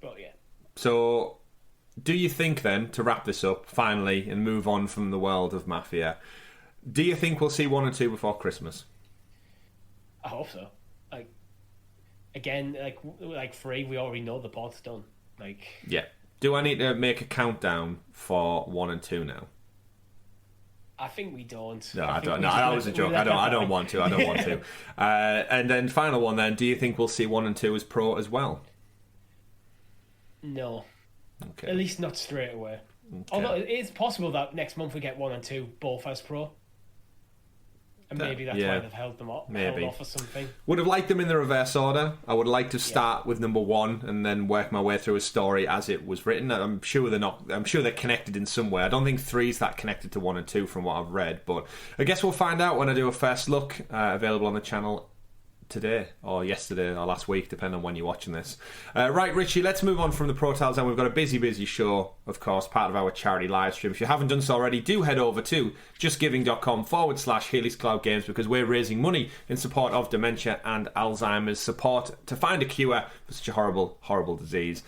But yeah. So, do you think then, to wrap this up finally and move on from the world of Mafia, do you think we'll see 1 or 2 before Christmas? I hope so. Like, again, like 3, we already know the pod's done. Like, yeah. Do I need to make a countdown for 1 and 2 now? I think we don't. No, I don't. No, that was a joke. I don't want to. I don't want to. And then final one. Then, do you think we'll see 1 and 2 as pro as well? No. Okay. At least not straight away. Okay. Although it is possible that next month we get 1 and 2 both as pro. And maybe that's why they've held them off, held off or something. Would have liked them in the reverse order. I would like to start with number 1 and then work my way through a story as it was written. I'm sure they're not. I'm sure they're connected in some way. I don't think 3's that connected to 1 and 2 from what I've read, but I guess we'll find out when I do a first look. Available on the channel today or yesterday or last week, depending on when you're watching this. Right, Richie, let's move on from the Pro Tiles, and we've got a busy show, of course, part of our charity live stream. If you haven't done so already, do head over to justgiving.com/Healy's Cloud Games, because we're raising money in support of dementia and Alzheimer's, support to find a cure for such a horrible disease.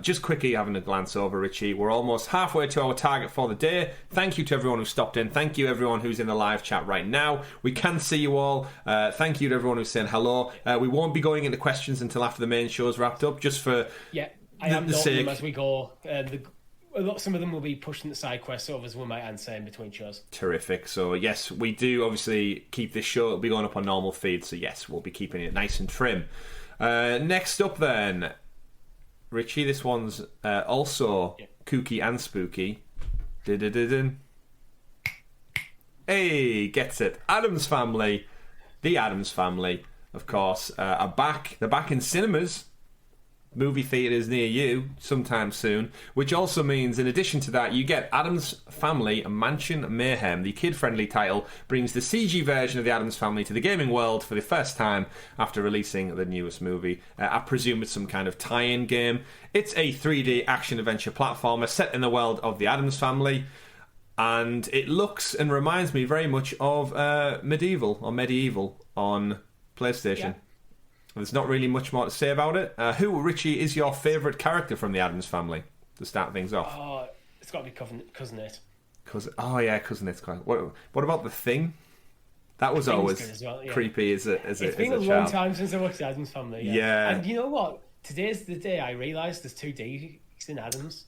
Just quickly having a glance over, Richie, we're almost halfway to our target for the day. Thank you to everyone who stopped in. Thank you everyone who's in the live chat right now. We can see you all. Thank you to everyone who's saying hello. We won't be going into questions until after the main show's wrapped up, just for I am noting them as we go. Some of them will be pushing the side quests, so others we might answer in between shows. Terrific. So yes, we do obviously keep this show. It'll be going up on normal feed, so yes, we'll be keeping it nice and trim. Next up then, Richie, this one's also kooky and spooky. Hey, gets it. Addams Family. The Addams Family, of course, are back. They're back in cinemas, movie theatres near you sometime soon, which also means, in addition to that, you get Addams Family Mansion Mayhem. The kid-friendly title brings the CG version of the Addams Family to the gaming world for the first time after releasing the newest movie. I presume it's some kind of tie-in game. It's a 3D action-adventure platformer set in the world of the Addams Family, and it looks and reminds me very much of Medieval on PlayStation. There's not really much more to say about it. Who, Richie, is your favourite character from the Addams family to start things off? Oh, it's got to be Cousin It. Cousin It's quite. What about the Thing? That was always creepy as a It's been a long time since I watched the Addams family. Yeah. And you know what? Today's the day I realised there's 2 D's in Addams.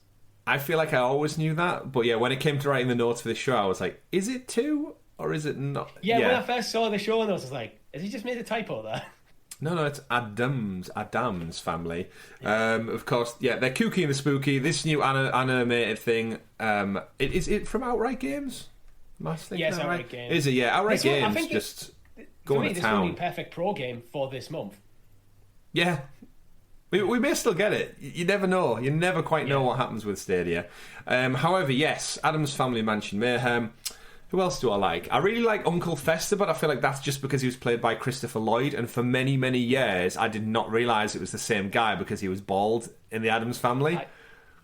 I feel like I always knew that, but yeah, when it came to writing the notes for this show, I was like, is it 2 or is it not? Yeah, when I first saw the show notes, I was like, has he just made a typo there? No, it's Addams family. Of course, yeah, they're kooky and the spooky. This new animated thing, is it from Outright Games? Yes, Outright Games. Is it? Yeah, Outright Games. I think just going to town. This would be a perfect pro game for this month. Yeah. We may still get it. You never know. You never quite know what happens with Stadia. However, yes, Addams Family Mansion Mayhem. Who else do I like? I really like Uncle Fester, but I feel like that's just because he was played by Christopher Lloyd, and for many, many years I did not realise it was the same guy because he was bald in the Addams Family.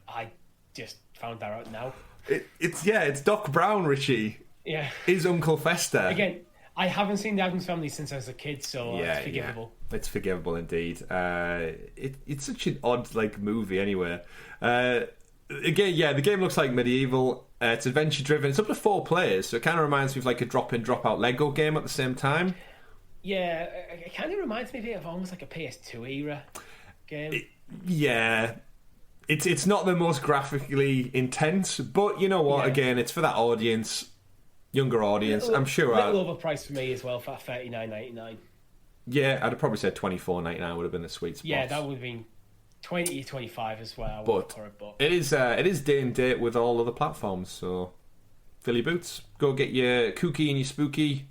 I just found that out now. It's Doc Brown, Richie. Yeah. Is Uncle Fester. Again, I haven't seen the Addams Family since I was a kid, so it's forgivable. Yeah. It's forgivable indeed. It's such an odd movie anyway. Again, yeah, the game looks like medieval. It's adventure driven. It's up to 4 players, so it kind of reminds me of like a drop-in, drop-out Lego game at the same time. Yeah, it kind of reminds me of almost like a PS2 era game. It's not the most graphically intense, but you know what? Yeah. Again, it's for that audience, younger audience. I'm sure. A little overpriced for me as well for $39.99. Yeah, I'd have probably said $24.99 would have been the sweet spot. Yeah, that would have been 20 to 25 as well. But it is day and date with all other platforms. So, fill your boots, go get your kooky and your spooky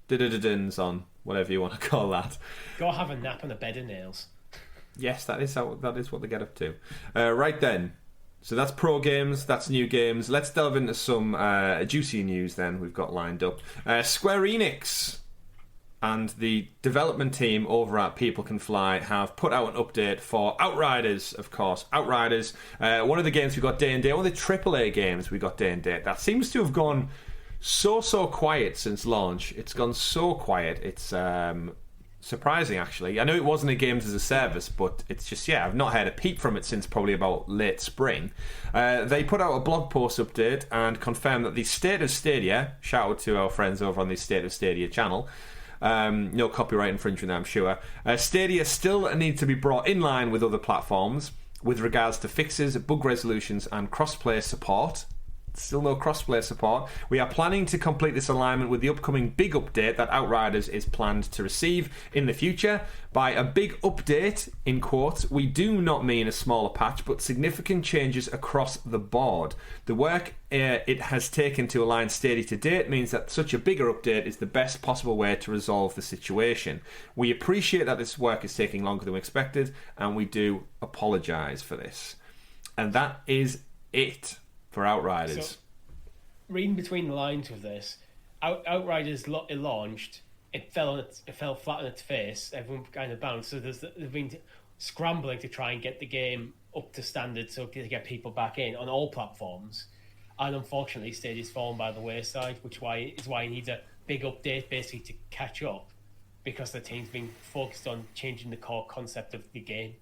dins on, whatever you want to call that. Go have a nap on a bed of nails. Yes, that is what they get up to. Right then. So that's pro games, that's new games. Let's delve into some juicy news then we've got lined up. Square Enix and the development team over at People Can Fly have put out an update for Outriders, of course. Outriders, one of the games we got day and date, one of the AAA games we got day and date. That seems to have gone so quiet since launch. It's gone so quiet. It's surprising, actually. I know it wasn't a games as a service, but it's just, I've not heard a peep from it since probably about late spring. They put out a blog post update and confirmed that the State of Stadia, shout out to our friends over on the State of Stadia channel, no copyright infringement, I'm sure. Stadia still need to be brought in line with other platforms with regards to fixes, bug resolutions, and crossplay support. Still no crossplay support. We are planning to complete this alignment with the upcoming big update that Outriders is planned to receive in the future. By a big update, in quotes, we do not mean a smaller patch, but significant changes across the board. The work it has taken to align Stadia to date means that such a bigger update is the best possible way to resolve the situation. We appreciate that this work is taking longer than we expected, and we do apologise for this. And that is it for Outriders. So, reading between the lines with this, Outriders launched. It fell flat on its face. Everyone kind of bounced. So they've been scrambling to try and get the game up to standard, so to get people back in on all platforms. And unfortunately, Stadia's fallen by the wayside, which is why it needs a big update basically to catch up, because the team's been focused on changing the core concept of the game.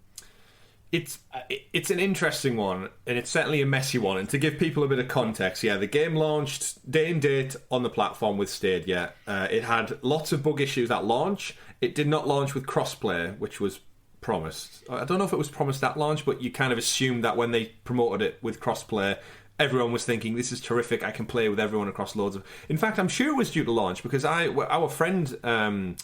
It's an interesting one, and it's certainly a messy one. And to give people a bit of context, the game launched day and date on the platform with Stadia. It had lots of bug issues at launch. It did not launch with crossplay, which was promised. I don't know if it was promised at launch, but you kind of assumed that when they promoted it with crossplay, everyone was thinking, this is terrific, I can play with everyone across loads of... In fact, I'm sure it was due to launch, because our friend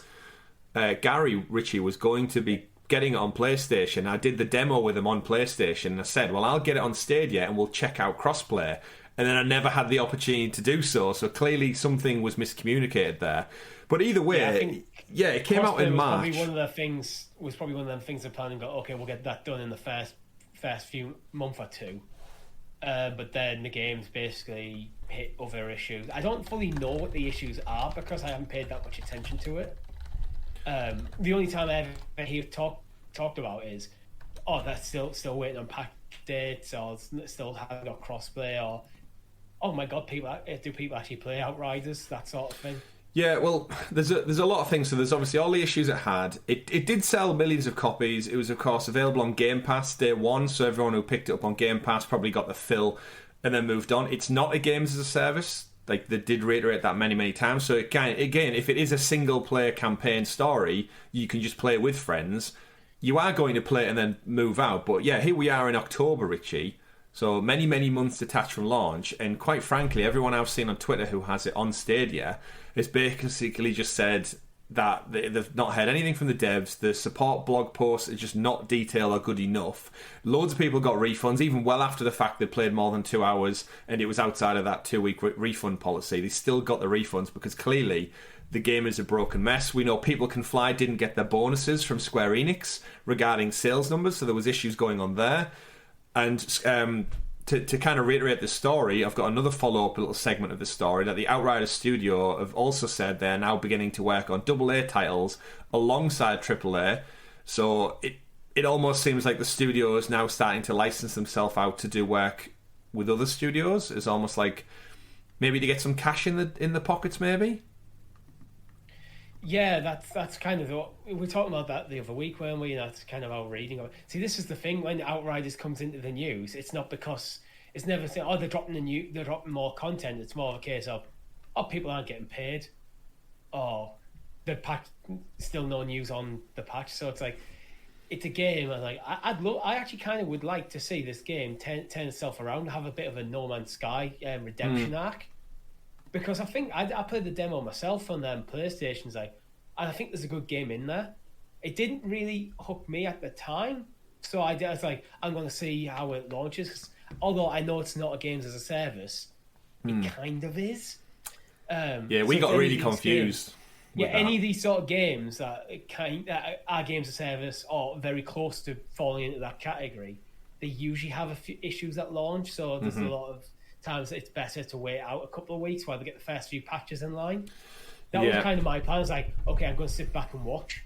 Gary Ritchie was going to be getting it on PlayStation. I did the demo with him on PlayStation, and I said, well, I'll get it on Stadia and we'll check out crossplay. And then I never had the opportunity to do so clearly something was miscommunicated there. But either way, it came out in March. Probably one of them things they're planning, okay, we'll get that done in the first few month or two. But then the game's basically hit other issues. I don't fully know what the issues are because I haven't paid that much attention to it. The only time I ever hear talked about is, that's still waiting on patch dates, or still haven't got crossplay, or oh my god, do people actually play Outriders, that sort of thing. Yeah, well, there's a lot of things. So there's obviously all the issues it had. It did sell millions of copies. It was, of course, available on Game Pass day one, so everyone who picked it up on Game Pass probably got the fill and then moved on. It's not a games as a service. Like, they did reiterate that many, many times. So, again, if it is a single-player campaign story, you can just play it with friends. You are going to play it and then move out. But, yeah, here we are in October, Richie. So many, many months detached from launch, and quite frankly, everyone I've seen on Twitter who has it on Stadia has basically just said that they've not heard anything from the devs. The support blog posts are just not detailed or good enough. Loads of people got refunds, even well after the fact they played more than 2 hours, and it was outside of that 2-week refund policy. They still got the refunds because clearly the game is a broken mess. We know People Can Fly didn't get their bonuses from Square Enix regarding sales numbers, so there was issues going on there. And to kind of reiterate the story, I've got another follow-up little segment of the story that the Outriders studio have also said they're now beginning to work on AA titles alongside AAA. So it almost seems like the studio is now starting to license themselves out to do work with other studios. It's almost like maybe to get some cash in the pockets, maybe. Yeah, that's kind of what we were talking about that the other week, weren't we? That's kind of our reading of it. See, this is the thing when Outriders comes into the news. It's not because it's never saying, they're dropping more content. It's more of a case of, people aren't getting paid, or the patch, still no news on the patch. So it's like, it's a game. I actually kind of would like to see this game turn itself around, have a bit of a No Man's Sky redemption arc. Because I think I played the demo myself on PlayStation's, and I think there's a good game in there. It didn't really hook me at the time, so I was like, I'm going to see how it launches. Although I know it's not a games as a service, it kind of is. We got really confused. Any of these sort of games that are games as a service or very close to falling into that category, they usually have a few issues at launch. So there's a lot of times it's better to wait out a couple of weeks while they get the first few patches in line. That was kind of my plan. I was like, okay, I'm going to sit back and watch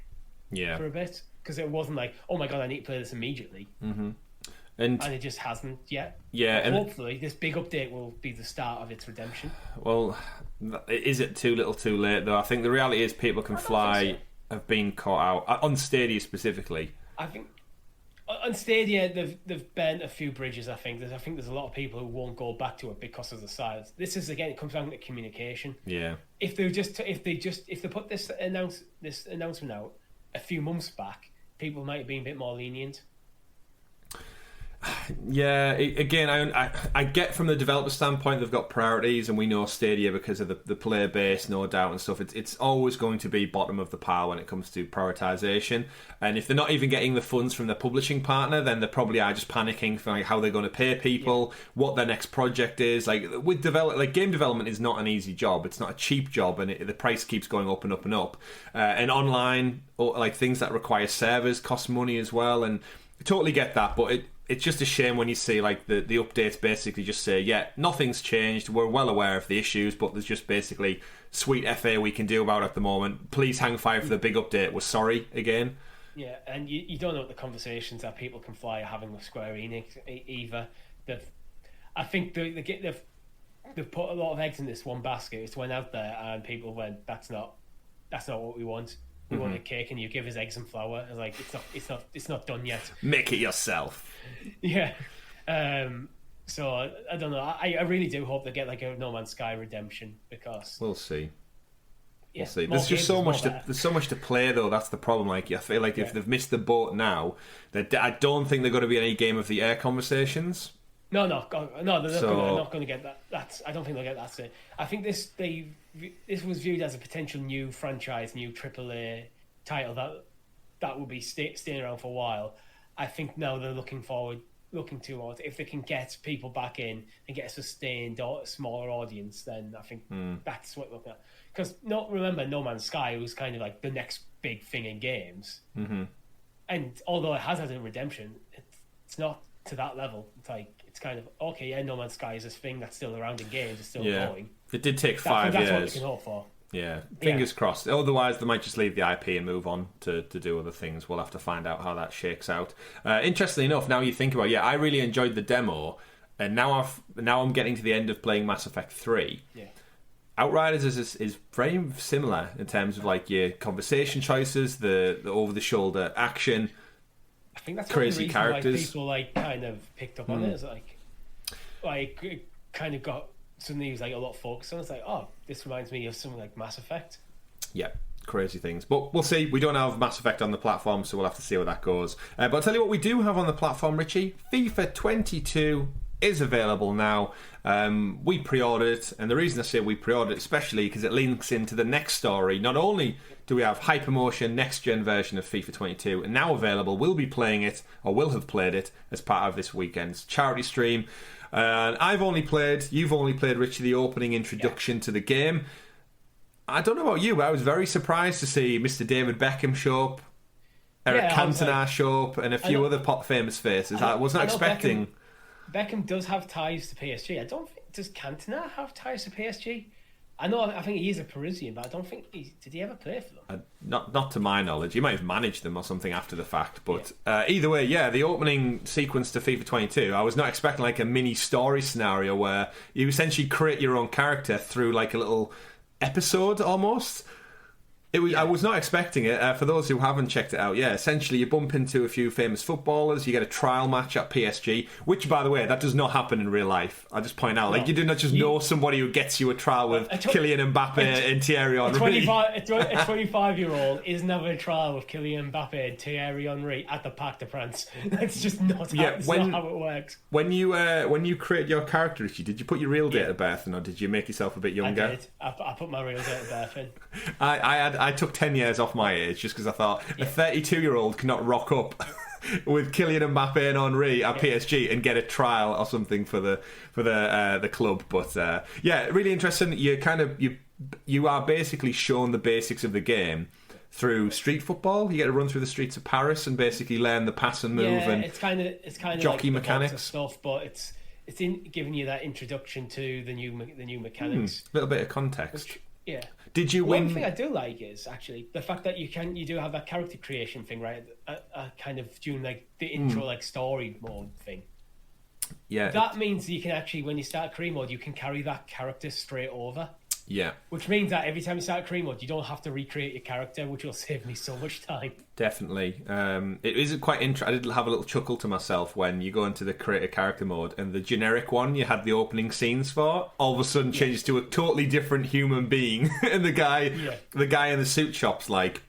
for a bit, because it wasn't like, oh my god, I need to play this immediately. And it just hasn't yet. And hopefully this big update will be the start of its redemption. Well, is it too little too late though? I think the reality is People Can Fly have been caught out on Stadia specifically. I think on Stadia, they've burnt a few bridges. I think there's a lot of people who won't go back to it because of the size. This is, again, it comes down to communication. Yeah. If they put this announcement out a few months back, people might have been a bit more lenient. Yeah, again, I get from the developer standpoint they've got priorities, and we know Stadia because of the player base, no doubt, and stuff. It's always going to be bottom of the pile when it comes to prioritization. And if they're not even getting the funds from their publishing partner, then they probably are just panicking for how they're going to pay people, what their next project is. Like with game development is not an easy job. It's not a cheap job, and the price keeps going up and up and up. And online, or things that require servers cost money as well. And I totally get that, but it's just a shame when you see the updates basically just say, nothing's changed, we're well aware of the issues, but there's just basically sweet FA we can do about it at the moment. Please hang fire for the big update. We're sorry again. Yeah, and you don't know what the conversations that People Can Fly are having with Square Enix either. I think they've put a lot of eggs in this one basket. It's went out there and people went, that's not what we want. We want a cake, and you give us eggs and flour. It's like, it's not done yet. Make it yourself. Yeah. So I don't know. I really do hope they get a No Man's Sky redemption, because we'll see. We'll see. There's just so much to play though. That's the problem. I feel like if they've missed the boat now, I don't think they're going to be any Game of the Year conversations. No, they're not going to get that. I don't think they'll get that. I think this was viewed as a potential new franchise, new AAA title that will be staying around for a while. I think now they're looking towards, if they can get people back in and get a sustained or smaller audience, then I think that's what they're looking at. Because remember, No Man's Sky was kind of like the next big thing in games, and although it has had a redemption, it's not to that level. It's kind of okay. Yeah, No Man's Sky is this thing that's still around in games. It's still going. It did take 5 years. That's what we can hope for. Yeah, fingers crossed. Otherwise, they might just leave the IP and move on to do other things. We'll have to find out how that shakes out. Interestingly enough, now you think about it, I really enjoyed the demo, and now I'm getting to the end of playing Mass Effect 3. Yeah. Outriders is very similar in terms of like your conversation choices, the over the shoulder action. I think that's crazy one of the characters. Why people like kind of picked up on it. Is like it kind of got suddenly it was like a lot of focus on. It's like, oh, this reminds me of something like Mass Effect. Yeah. Crazy things, but we'll see. We don't have Mass Effect on the platform, so we'll have to see where that goes. But I'll tell you what we do have on the platform, Richie. FIFA 22 is available now. We pre-ordered it, and the reason I say we pre-ordered it, especially because it links into the next story. Not only do we have Hypermotion next-gen version of FIFA 22 and now available, we'll be playing it, or will have played it, as part of this weekend's charity stream. You've only played, Richie, the opening introduction to the game. I don't know about you, but I was very surprised to see Mr. David Beckham show up, Eric Cantona show up, and a few other pop famous faces. I was not expecting. Beckham does have ties to PSG. I don't think does Cantona have ties to PSG. I think he's a Parisian, but I don't think did he ever play for them? Not to my knowledge. He might have managed them or something after the fact. But either way, the opening sequence to FIFA 22, I was not expecting like a mini story scenario where you essentially create your own character through like a little episode almost. I was not expecting it. For those who haven't checked it out, essentially you bump into a few famous footballers, you get a trial match at PSG, which, by the way, that does not happen in real life. I just point out, you do not just know somebody who gets you a trial with Kylian Mbappe and Thierry Henry. A 25-year-old isn't having a trial with Kylian Mbappe and Thierry Henry at the Parc de France. That's just not how it works. When you create your character, Richie, did you put your real date of birth in, or did you make yourself a bit younger? I did. I put my real date of birth in. I took 10 years off my age just because I thought a 32-year-old cannot rock up with Kylian Mbappe and Henry at PSG and get a trial or something for the club. But really interesting. You are basically shown the basics of the game through street football. You get to run through the streets of Paris and basically learn the pass and move and it's kind of jockey like mechanics stuff, but it's giving you that introduction to the new mechanics. A little bit of context. Did you win? One thing I do like is actually the fact that you do have that character creation thing, right? Kind of during like the intro, like story mode thing. Yeah. That means you can actually, when you start career mode, you can carry that character straight over. Yeah. Which means that every time you start career mode, you don't have to recreate your character, which will save me so much time. Definitely. It is quite interesting. I did have a little chuckle to myself when you go into the create a character mode and the generic one you had the opening scenes for all of a sudden changes to a totally different human being. And the guy in the suit shop's like,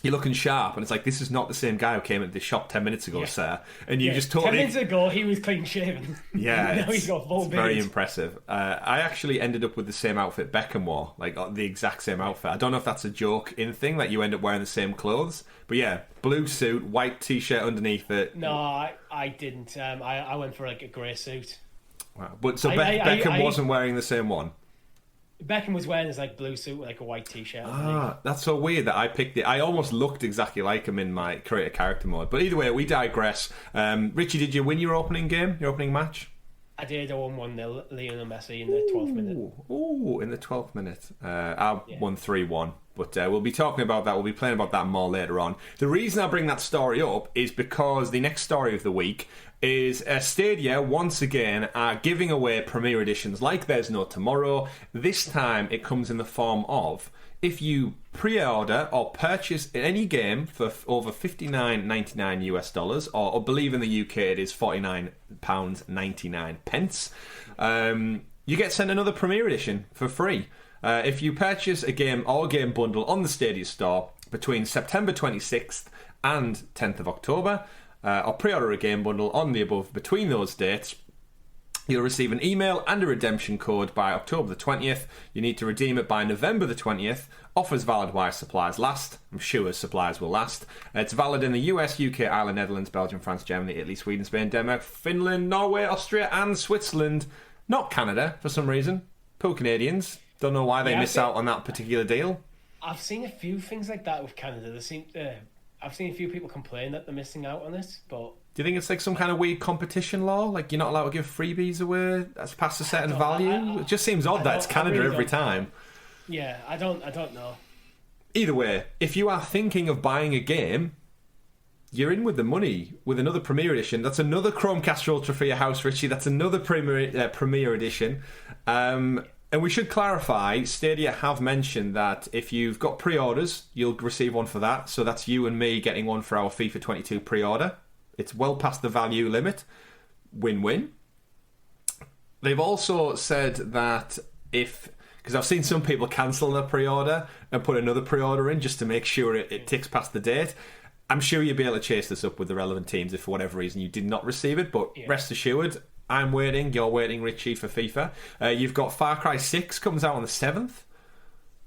you're looking sharp, and it's like, this is not the same guy who came into the shop 10 minutes ago, sir. And you just totally... 10 minutes ago, he was clean shaven. Yeah, now he's got full beard. Very impressive. I actually ended up with the same outfit Beckham wore, like the exact same outfit. I don't know if that's a joke-in thing, that you end up wearing the same clothes. But yeah, blue suit, white T-shirt underneath it. No, I didn't. I went for like a grey suit. Wow. But so Beckham wasn't wearing the same one? Beckham was wearing his like blue suit with like a white T-shirt. That's so weird that I picked it. I almost looked exactly like him in my create a character mode. But either way, we digress. Richie, did you win your opening game, your opening match? I did. I won 1-0, Lionel Messi in the 12th minute. Ooh, in the 12th minute. I won 3-1. But we'll be talking about that. We'll be playing about that more later on. The reason I bring that story up is because the next story of the week is Stadia once again are giving away Premier Editions like there's no tomorrow. This time it comes in the form of, if you pre-order or purchase any game for over $59.99 US, or I believe in the UK it is £49.99, you get sent another Premier Edition for free. If you purchase a game or game bundle on the Stadia store between September 26th and 10th of October, or pre-order a game bundle on the above between those dates, you'll receive an email and a redemption code by October the 20th. You need to redeem it by November the 20th. Offers valid while supplies last. I'm sure supplies will last. It's valid in the US, UK, Ireland, Netherlands, Belgium, France, Germany, Italy, Sweden, Spain, Denmark, Finland, Norway, Austria and Switzerland. Not Canada, for some reason. Poor Canadians. Don't know why they miss out on that particular deal. I've seen a few things like that with Canada. I've seen a few people complain that they're missing out on this, but... Do you think it's like some kind of weird competition law? Like you're not allowed to give freebies away that's past a certain value? It just seems odd that it's Canada every time. Yeah, I don't know. Either way, if you are thinking of buying a game, you're in with the money with another Premier Edition. That's another Chromecast Ultra for your house, Richie. That's another Premier Edition. And we should clarify, Stadia have mentioned that if you've got pre-orders, you'll receive one for that. So that's you and me getting one for our FIFA 22 pre-order. It's well past the value limit. Win-win. They've also said that because I've seen some people cancel their pre-order and put another pre-order in just to make sure it ticks past the date. I'm sure you'll be able to chase this up with the relevant teams if for whatever reason you did not receive it, but rest assured, I'm waiting, you're waiting, Richie, for FIFA. You've got Far Cry 6 comes out on the 7th.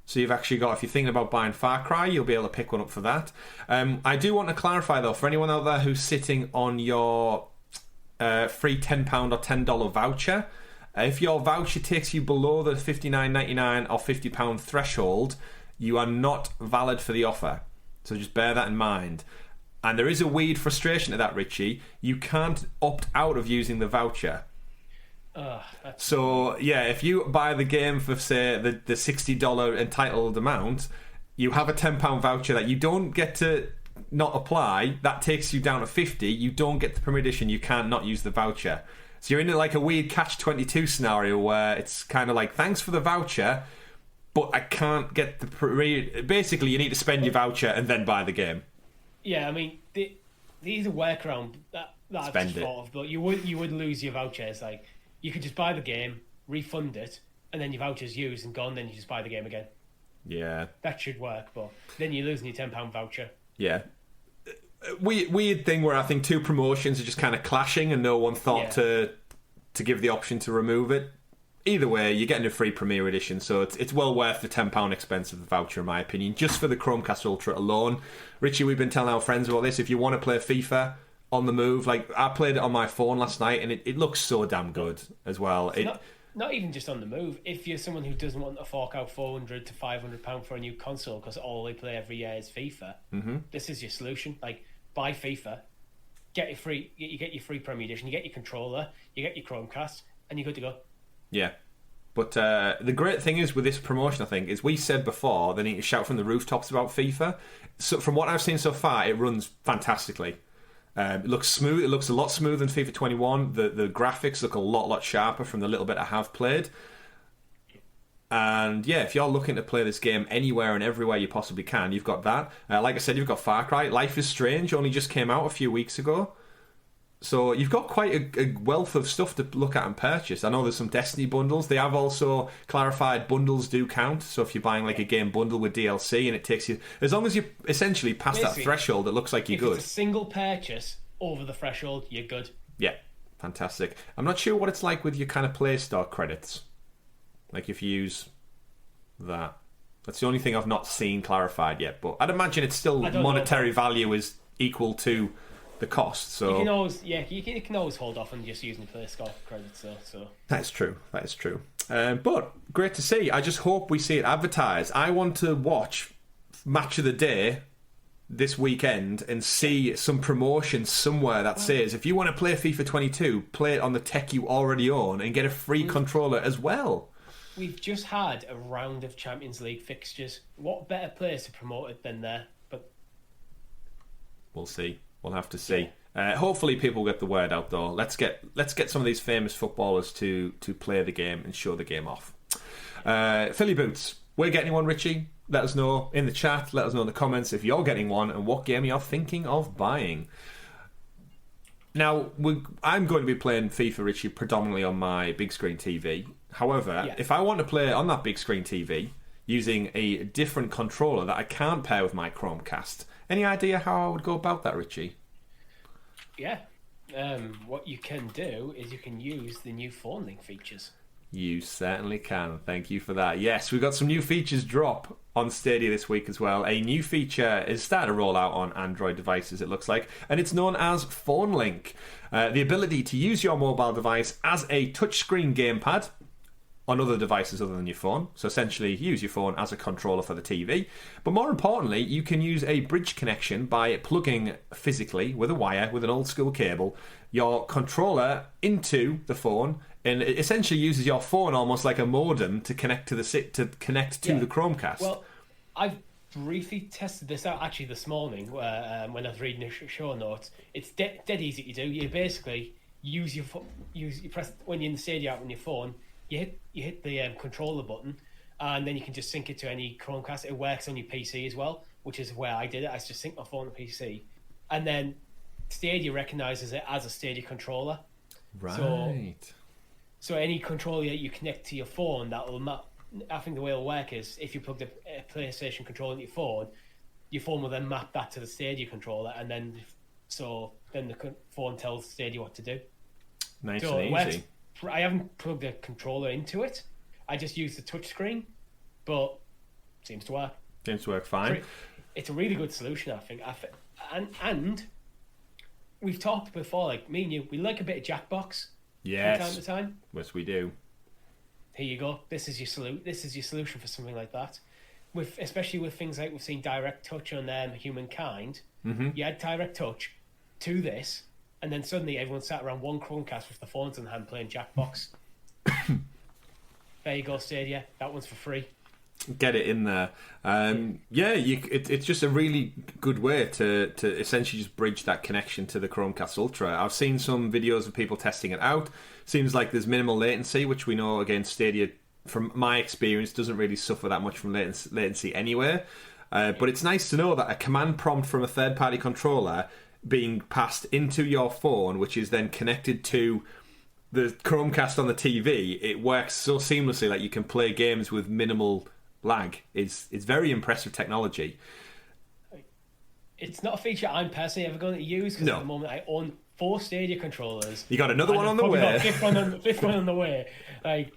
So you've actually got, if you're thinking about buying Far Cry, you'll be able to pick one up for that. I do want to clarify, though, for anyone out there who's sitting on your free £10 or $10 voucher, if your voucher takes you below the $59.99 or £50 threshold, you are not valid for the offer. So just bear that in mind. And there is a weird frustration to that, Richie. You can't opt out of using the voucher. So, yeah, if you buy the game for, say, the $60 entitled amount, you have a £10 voucher that you don't get to not apply. That takes you down to $50. You don't get the Premier Edition. You can't not use the voucher. So you're in like a weird catch-22 scenario where it's kind of like, thanks for the voucher, but I can't get the... Basically, you need to spend your voucher and then buy the game. Yeah, I mean, these are workaround that I've just thought of, but you would lose your voucher. It's like, you could just buy the game, refund it, and then your voucher's used and gone, then you just buy the game again. Yeah. That should work, but then you're losing your £10 voucher. Yeah. Weird thing where I think two promotions are just kind of clashing and no one thought to give the option to remove it. Either way, you're getting a free Premier Edition, so it's well worth the £10 expense of the voucher, in my opinion, just for the Chromecast Ultra alone. Richie, we've been telling our friends about this. If you want to play FIFA on the move, like I played it on my phone last night, and it looks so damn good as well. Not even just on the move. If you're someone who doesn't want to fork out £400 to £500 for a new console because all they play every year is FIFA, this is your solution. Like, buy FIFA, get your free Premier Edition, you get your controller, you get your Chromecast, and you're good to go. Yeah. But the great thing is with this promotion, I think, is we said before they need to shout from the rooftops about FIFA. So from what I've seen so far, it runs fantastically. It looks smooth. It looks a lot smoother than FIFA 21. The graphics look a lot sharper from the little bit I have played. And yeah, if you're looking to play this game anywhere and everywhere you possibly can, you've got that. Like I said, you've got Far Cry. Life is Strange only just came out a few weeks ago. So you've got quite a wealth of stuff to look at and purchase. I know there's some Destiny bundles. They have also clarified bundles do count. So if you're buying like a game bundle with DLC and it takes you... As long as you essentially pass that threshold, it looks like you're good. If it's a single purchase over the threshold, you're good. Yeah, fantastic. I'm not sure what it's like with your kind of Play Store credits. Like if you use that. That's the only thing I've not seen clarified yet. But I'd imagine it's still monetary value is equal to... the cost, so you can always hold off on just using the Play Store credits. So that's true. But great to see. I just hope we see it advertised. I want to watch Match of the Day this weekend and see some promotion somewhere that says if you want to play FIFA 22, play it on the tech you already own and get a free controller as well. We've just had a round of Champions League fixtures. What better place to promote it than there? But we'll see. We'll have to see. Hopefully people get the word out, though. Let's get some of these famous footballers to play the game and show the game off. Philly Boots, we're getting one, Richie. Let us know in the chat. Let us know in the comments if you're getting one and what game you're thinking of buying. Now, I'm going to be playing FIFA, Richie, predominantly on my big screen TV. However, if I want to play on that big screen TV using a different controller that I can't pair with my Chromecast... Any idea how I would go about that, Richie? Yeah. What you can do is you can use the new phone link features. You certainly can. Thank you for that. Yes, we've got some new features drop on Stadia this week as well. A new feature is starting to roll out on Android devices, it looks like, and it's known as Phone Link. The ability to use your mobile device as a touchscreen gamepad on other devices other than your phone. So essentially, use your phone as a controller for the TV. But more importantly, you can use a bridge connection by plugging physically with a wire, with an old school cable, your controller into the phone, and it essentially uses your phone almost like a modem to connect to the the Chromecast. Well, I've briefly tested this out actually this morning when I was reading the show notes. It's dead easy to do. You basically you press when you're in the Stadia app on your phone. you hit the controller button, and then you can just sync it to any Chromecast. It works on your PC as well, which is where I did it. I just synced my phone to PC, and then Stadia recognizes it as a Stadia controller. Right. So any controller that you connect to your phone, that will map. I think the way it'll work is if you plug the PlayStation controller into your phone will then map that to the Stadia controller, and then the phone tells Stadia what to do. Nice and easy. I haven't plugged a controller into it. I just use the touch screen, but it seems to work. Seems to work fine. It's a really good solution, I think. And we've talked before, like me and you, we like a bit of Jackbox. Yes. From time to time. Yes, we do. Here you go. This is your solution for something like that. Especially with things like we've seen Direct Touch on Humankind. Mm-hmm. You add Direct Touch to this, and then suddenly everyone sat around one Chromecast with the phones in hand playing Jackbox. There you go, Stadia. That one's for free. Get it in there. It's just a really good way to essentially just bridge that connection to the Chromecast Ultra. I've seen some videos of people testing it out. Seems like there's minimal latency, which we know, again, Stadia, from my experience, doesn't really suffer that much from latency anyway. But it's nice to know that a command prompt from a third-party controller being passed into your phone, which is then connected to the Chromecast on the TV, it works so seamlessly that you can play games with minimal lag. It's very impressive technology. It's not a feature I'm personally ever going to use because at the moment I own 4 Stadia controllers. You got another one on the way. Fifth one on the way. Like,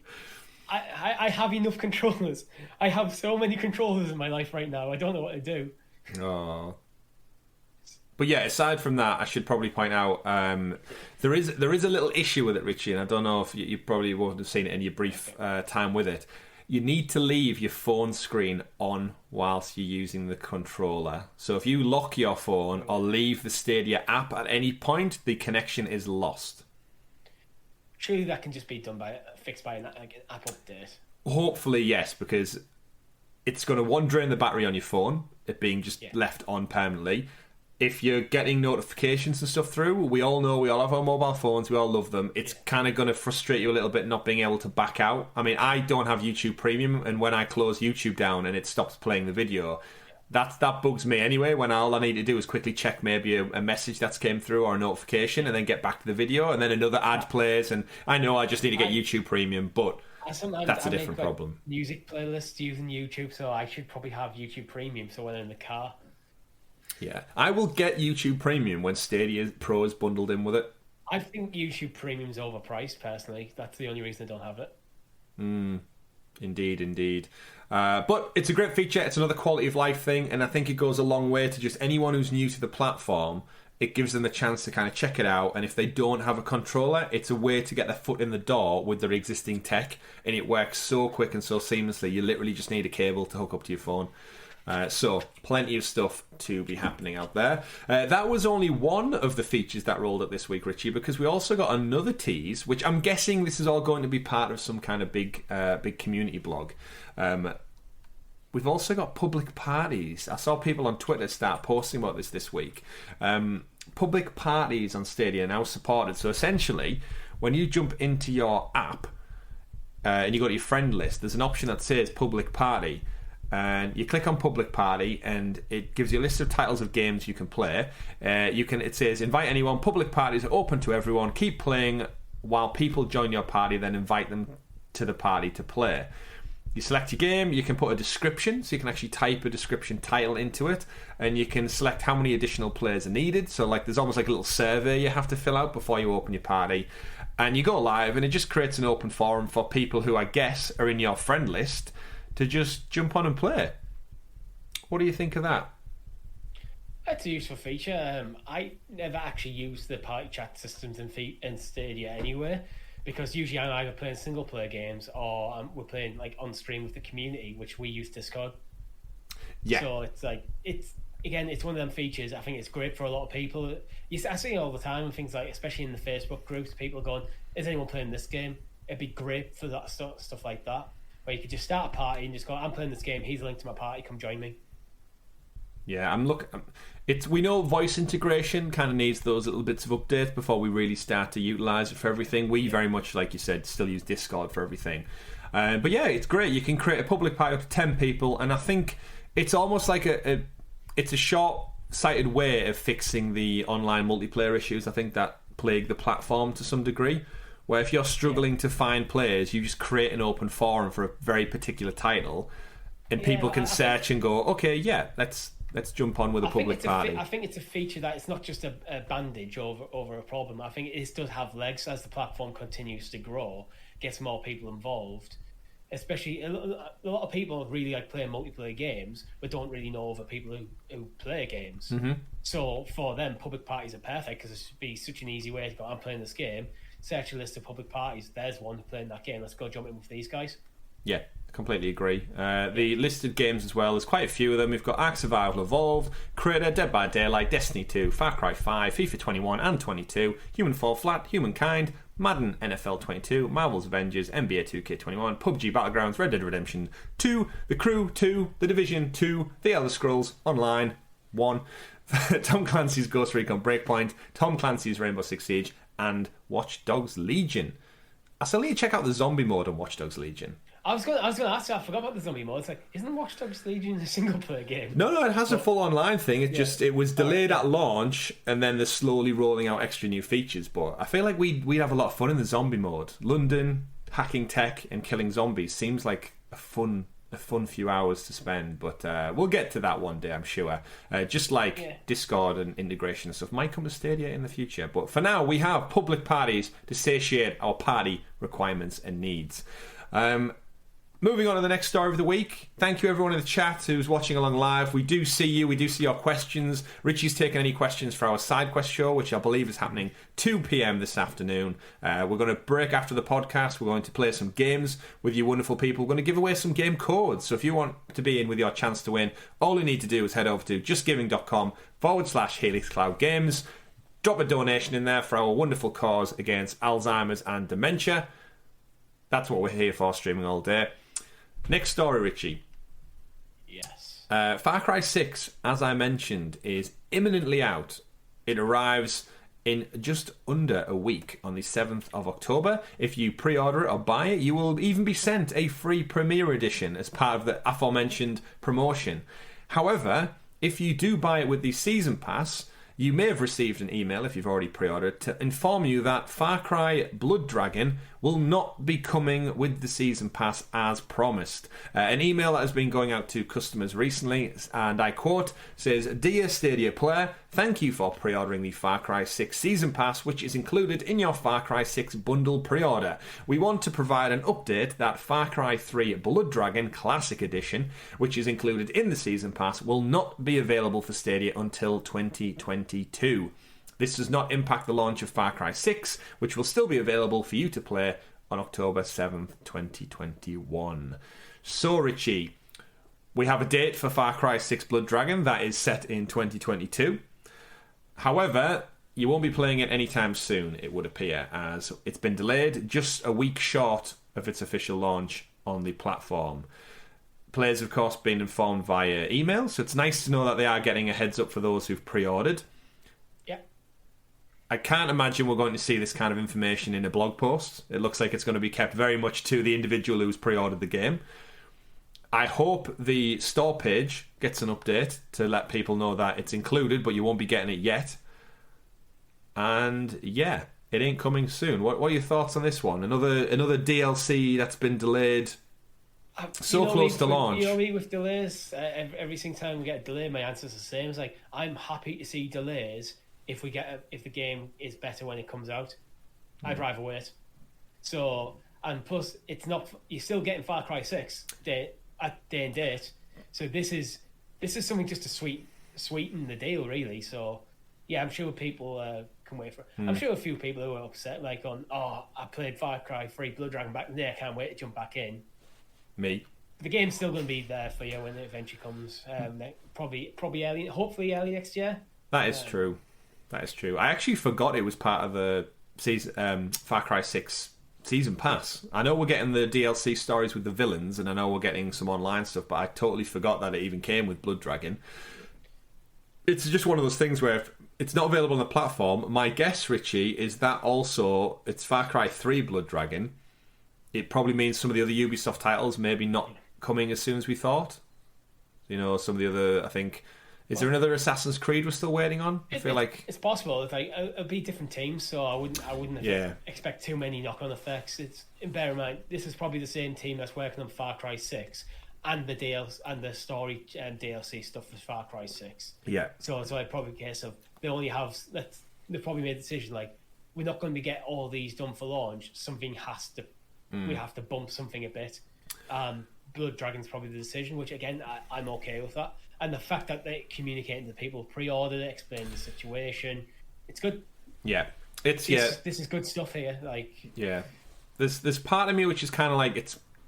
I have enough controllers. I have so many controllers in my life right now. I don't know what to do. Oh. But yeah, aside from that, I should probably point out there is a little issue with it, Richie, and I don't know if you probably won't have seen it in your brief time with it. You need to leave your phone screen on whilst you're using the controller. So if you lock your phone or leave the Stadia app at any point, the connection is lost. Surely that can just be fixed by an app update. Hopefully, yes, because it's going to drain the battery on your phone, it being just left on permanently. If you're getting notifications and stuff through, we all know, we all have our mobile phones, we all love them. It's kind of going to frustrate you a little bit not being able to back out. I mean, I don't have YouTube Premium, and when I close YouTube down and it stops playing the video, that bugs me anyway, when all I need to do is quickly check maybe a message that's came through or a notification and then get back to the video, and then another ad plays, and I know I just need to get YouTube Premium, but that's a different problem. Music playlists using YouTube, so I should probably have YouTube Premium, so when I'm in the car... Yeah, I will get YouTube Premium when Stadia Pro is bundled in with it. I think YouTube Premium's overpriced, personally. That's the only reason I don't have it. Indeed. But it's a great feature. It's another quality of life thing, and I think it goes a long way to just anyone who's new to the platform. It gives them the chance to kind of check it out, and if they don't have a controller, it's a way to get their foot in the door with their existing tech, and it works so quick and so seamlessly. You literally just need a cable to hook up to your phone. So plenty of stuff to be happening out there. That was only one of the features that rolled out this week, Richie, because we also got another tease, which I'm guessing this is all going to be part of some kind of big community blog. We've also got public parties. I saw people on Twitter start posting about this week. Public parties on Stadia are now supported. So essentially, when you jump into your app and you go to your friend list, there's an option that says public party. And you click on Public Party, and it gives you a list of titles of games you can play. It says, invite anyone. Public parties are open to everyone. Keep playing while people join your party, then invite them to the party to play. You select your game. You can put a description, so you can actually type a description title into it. And you can select how many additional players are needed. So there's almost like a little survey you have to fill out before you open your party. And you go live, and it just creates an open forum for people who, I guess, are in your friend list to just jump on and play. What do you think of that? That's a useful feature. I never actually use the party chat systems in Stadia anyway, because usually I'm either playing single player games or we're playing on stream with the community, which we use Discord. Yeah. So it's it's one of them features. I think it's great for a lot of people. I see it all the time, and things especially in the Facebook groups, people going, "Is anyone playing this game?" It'd be great for that stuff like that, where you could just start a party and just go, "I'm playing this game. Here's a link to my party. Come join me." Yeah, we know voice integration kind of needs those little bits of update before we really start to utilize it for everything. We very much, like you said, still use Discord for everything. But yeah, it's great. You can create a public party up to 10 people, and I think it's almost like it's a short-sighted way of fixing the online multiplayer issues I think that plague the platform to some degree. Where if you're struggling to find players, you just create an open forum for a very particular title, and people can search and go, okay, yeah, let's jump on with a public party. I think it's a feature that it's not just a bandage over a problem. I think it does have legs as the platform continues to grow, gets more people involved. Especially, a lot of people really like playing multiplayer games, but don't really know other people who play games. Mm-hmm. So for them, public parties are perfect because it should be such an easy way to go, I'm playing this game, search a list of public parties, there's one playing that game, let's go jump in with these guys. Yeah, completely agree. The listed games as well, there's quite a few of them. We've got Ark Survival Evolved, Creator, Dead by Daylight, Destiny 2, Far Cry 5, FIFA 21 and 22, Human Fall Flat, Humankind, Madden NFL 22, Marvel's Avengers, NBA 2K21, PUBG Battlegrounds, Red Dead Redemption 2, The Crew 2, The Division 2, The Elder Scrolls Online 1, Tom Clancy's Ghost Recon Breakpoint, Tom Clancy's Rainbow Six Siege, and Watch Dogs Legion. I still need to check out the zombie mode on Watch Dogs Legion. I was going to ask you, I forgot about the zombie mode. It's like, isn't Watch Dogs Legion a single player game? No, it has a full online thing. It was delayed at launch, and then they're slowly rolling out extra new features. But I feel like we'd have a lot of fun in the zombie mode. London, hacking tech, and killing zombies seems like a fun few hours to spend. But we'll get to that one day, I'm sure. Just like Discord and integration and stuff might come to Stadia in the future. But for now, we have public parties to satiate our party requirements and needs. Moving on to the next story of the week. Thank you everyone in the chat who's watching along live. We do see you. We do see your questions. Richie's taking any questions for our side quest show, which I believe is happening 2 p.m. this afternoon. We're going to break after the podcast. We're going to play some games with you wonderful people. We're going to give away some game codes. So if you want to be in with your chance to win, all you need to do is head over to justgiving.com/Helix Cloud Games. Drop a donation in there for our wonderful cause against Alzheimer's and dementia. That's what we're here for, streaming all day. Next story, Richie. Yes. Far Cry 6, as I mentioned, is imminently out. It arrives in just under a week on the 7th of October. If you pre-order it or buy it, you will even be sent a free Premier Edition as part of the aforementioned promotion. However, if you do buy it with the Season Pass, you may have received an email, if you've already pre-ordered, to inform you that Far Cry Blood Dragon will not be coming with the Season Pass as promised. An email that has been going out to customers recently, and I quote, says, "Dear Stadia player, thank you for pre-ordering the Far Cry 6 Season Pass, which is included in your Far Cry 6 bundle pre-order. We want to provide an update that Far Cry 3 Blood Dragon Classic Edition, which is included in the Season Pass, will not be available for Stadia until 2022. This does not impact the launch of Far Cry 6, which will still be available for you to play on October 7th, 2021. So, Richie, we have a date for Far Cry 6 Blood Dragon that is set in 2022. However, you won't be playing it anytime soon, it would appear, as it's been delayed just a week short of its official launch on the platform. Players, of course, been informed via email, so it's nice to know that they are getting a heads up for those who've pre-ordered. I can't imagine we're going to see this kind of information in a blog post. It looks like it's going to be kept very much to the individual who's pre-ordered the game. I hope the store page gets an update to let people know that it's included, but you won't be getting it yet. And yeah, it ain't coming soon. What are your thoughts on this one? Another DLC that's been delayed so close to launch. You know me with delays. Every single time we get a delay, my answer's the same. It's like, I'm happy to see delays if the game is better when it comes out. I'd rather wait. So, and plus, it's not, you're still getting Far Cry 6 day and date. So this is something just to sweeten the deal, really. So yeah, I'm sure people can wait for it. I'm sure a few people who are upset, like I played Far Cry 3 Blood Dragon back in the day, I can't wait to jump back in. Me. The game's still going to be there for you when it eventually comes. Probably early, hopefully early next year. That is true. That is true. I actually forgot it was part of the Far Cry 6 Season Pass. I know we're getting the DLC stories with the villains, and I know we're getting some online stuff, but I totally forgot that it even came with Blood Dragon. it's just one of those things where if it's not available on the platform, my guess, Richie, is that also it's Far Cry 3 Blood Dragon. It probably means some of the other Ubisoft titles maybe not coming as soon as we thought. You know, some of the other, I think... Is there another Assassin's Creed we're still waiting on? I feel like it's possible. It's like it'll be different teams, so I wouldn't expect too many knock-on effects. Bear in mind, this is probably the same team that's working on Far Cry 6 and the DLC and the story and DLC stuff for Far Cry 6. Yeah. So it's like probably a case of they probably made a decision like we're not going to get all these done for launch. Something has to we have to bump something a bit. Blood Dragon's probably the decision, which again I'm okay with that. And the fact that they're communicating to people, pre-ordered it, explaining the situation, it's good. Yeah, this is good stuff here. Like, yeah, there's part of me which is kind of like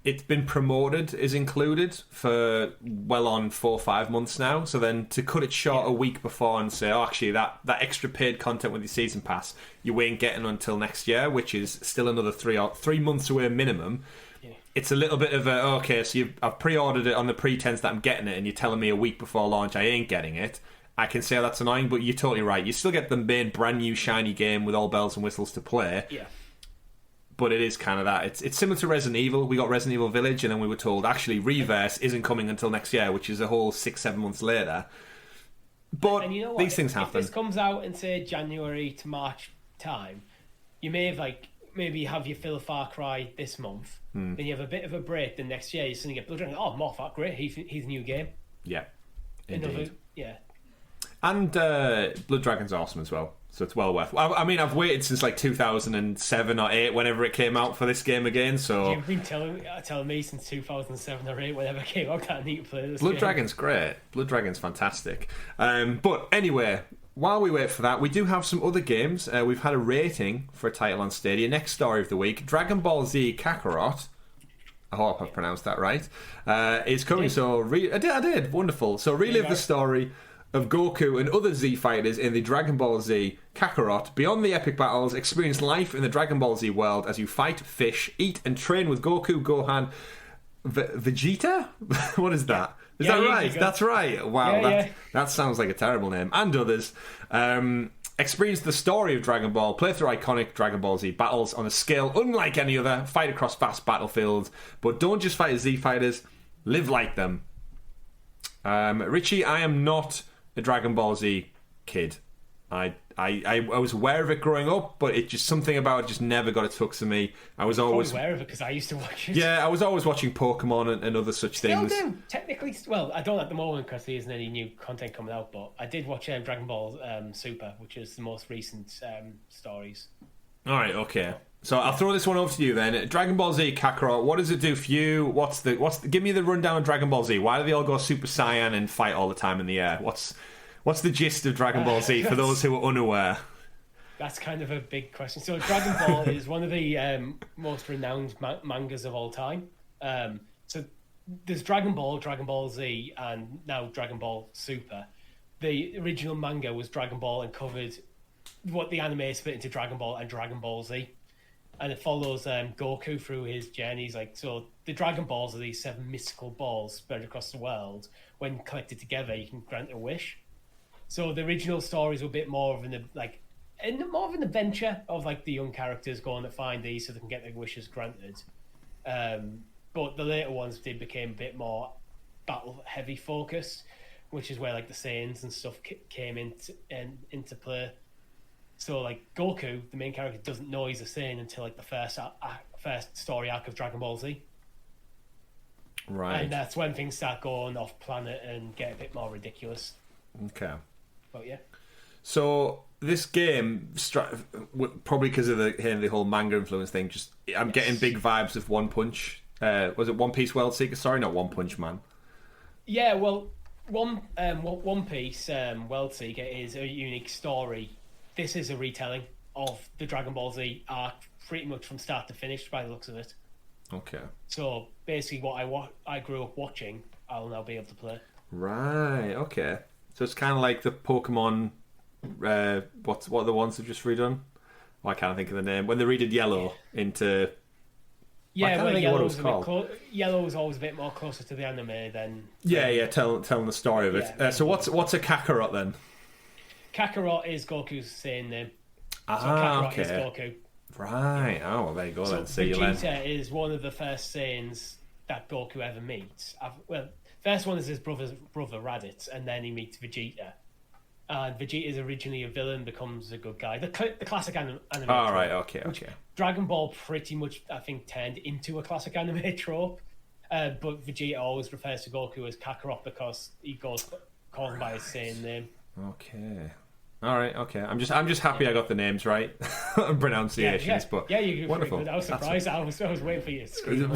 it's been promoted, is included for well on 4 or 5 months now. So then to cut it short a week before and say, oh, actually that extra paid content with your season pass you ain't getting until next year, which is still another 3 months away minimum. It's a little bit of so I've pre-ordered it on the pretense that I'm getting it, and you're telling me a week before launch I ain't getting it. I can say that's annoying, but you're totally right. You still get the main brand new shiny game with all bells and whistles to play. Yeah. But it is kind of that. It's similar to Resident Evil. We got Resident Evil Village, and then we were told actually Reverse isn't coming until next year, which is a whole 6-7 months later. But and you know what? These things happen. If this comes out in say January to March time, you may have maybe have your fill of Far Cry this month, then you have a bit of a break, then next year you suddenly get Blood Dragon. Oh, more Far Cry, he's a new game. Yeah, indeed. And Blood Dragon's awesome as well, so it's well worth. I mean, I've waited since like 2007 or 8, whenever it came out for this game again. So you've been telling me since 2007 or 8, whenever it came out, that I need to play this. Blood Dragon's great. Blood Dragon's fantastic. But anyway, while we wait for that, we do have some other games. We've had a rating for a title on Stadia. Next story of the week, Dragon Ball Z Kakarot. I hope I've pronounced that right. It's coming, I did. Wonderful. So relive the story of Goku and other Z fighters in the Dragon Ball Z Kakarot. Beyond the epic battles, experience life in the Dragon Ball Z world as you fight, fish, eat, and train with Goku, Gohan, Vegeta? What is that? Is that right? That's right. Wow, that sounds like a terrible name. And others. Experience the story of Dragon Ball. Play through iconic Dragon Ball Z battles on a scale unlike any other. Fight across vast battlefields. But don't just fight as Z fighters. Live like them. Richie, I am not a Dragon Ball Z kid. I was aware of it growing up, but it just something about it just never got its hooks in me. I was always aware of it because I used to watch it. Yeah, I was always watching Pokemon and other such things. Still do, technically. Well, I don't at the moment because there isn't any new content coming out. But I did watch Dragon Ball Super, which is the most recent stories. All right, okay. So I'll throw this one over to you then. Dragon Ball Z Kakarot. What does it do for you? Give me the rundown of Dragon Ball Z. Why do they all go Super Saiyan and fight all the time in the air? What's the gist of Dragon Ball Z for those who are unaware? That's kind of a big question. So Dragon Ball is one of the most renowned mangas of all time. So there's Dragon Ball Z, and now Dragon Ball Super. The original manga was Dragon Ball and covered what the anime split into Dragon Ball and Dragon Ball Z. And it follows Goku through his journeys. So the Dragon Balls are these 7 mystical balls spread across the world. When collected together, you can grant a wish. So the original stories were a bit more of more of an adventure of the young characters going to find these so they can get their wishes granted. But the later ones became a bit more battle heavy focused, which is where the Saiyans and stuff came into play. So Goku, the main character, doesn't know he's a Saiyan until the first story arc of Dragon Ball Z. Right. And that's when things start going off planet and get a bit more ridiculous. Okay. But yeah. So this game, probably because of the whole manga influence thing, I'm getting big vibes of One Punch. Was it One Piece World Seeker? Sorry, not One Punch Man. Yeah, well, One Piece World Seeker is a unique story. This is a retelling of the Dragon Ball Z arc, pretty much from start to finish, by the looks of it. Okay. So basically, what I grew up watching, I'll now be able to play. Right. Okay. So it's kind of like the Pokemon. What are the ones they've just redone? I can't think of the name. When they redid Yellow into Yeah, well, yellow is always a bit more closer to the anime than... telling the story of it. So what's a Kakarot then? Kakarot is Goku's Saiyan name. Kakarot is Goku. Right. Oh, well, there you go then. So Vegeta is one of the first Saiyans that Goku ever meets. First one is his brother Raditz, and then he meets Vegeta. And Vegeta is originally a villain, becomes a good guy. The classic anime. Oh, right. Okay. Dragon Ball pretty much, I think, turned into a classic anime trope. But Vegeta always refers to Goku as Kakarot because he calls him by his Saiyan name. Okay. All right. Okay. I'm just happy I got the names right, pronunciations. But you wonderful. Good. I was surprised. I was waiting for you to scream.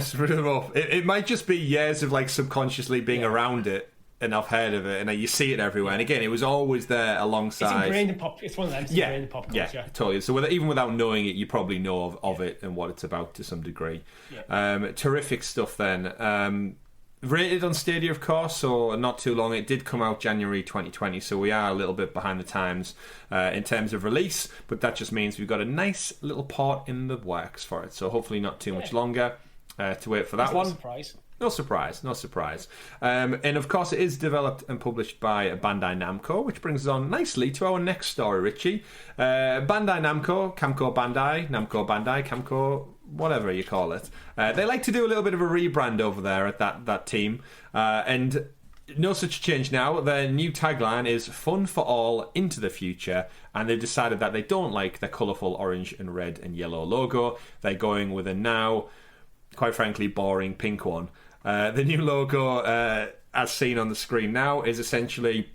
It might just be years of like subconsciously being around it. And I've heard of it, and you see it everywhere. And again, it was always there alongside. It's ingrained in pop. It's one of them. It's ingrained in pop culture. Yeah, totally. So even without knowing it, you probably know of it and what it's about to some degree. Yeah. Terrific stuff. Then rated on Stadia, of course. So not too long. It did come out January 2020. So we are a little bit behind the times in terms of release. But that just means we've got a nice little port in the works for it. So hopefully not too much longer to wait for that one. Surprise. No surprise. And of course, it is developed and published by Bandai Namco, which brings us on nicely to our next story, Richie. Bandai Namco, Camco Bandai, Namco Bandai, Camco, whatever you call it. They like to do a little bit of a rebrand over there at that team. And no such change now. Their new tagline is "Fun for all into the future," and they've decided that they don't like their colourful orange and red and yellow logo. They're going with a now, quite frankly, boring pink one. The new logo, as seen on the screen now, is essentially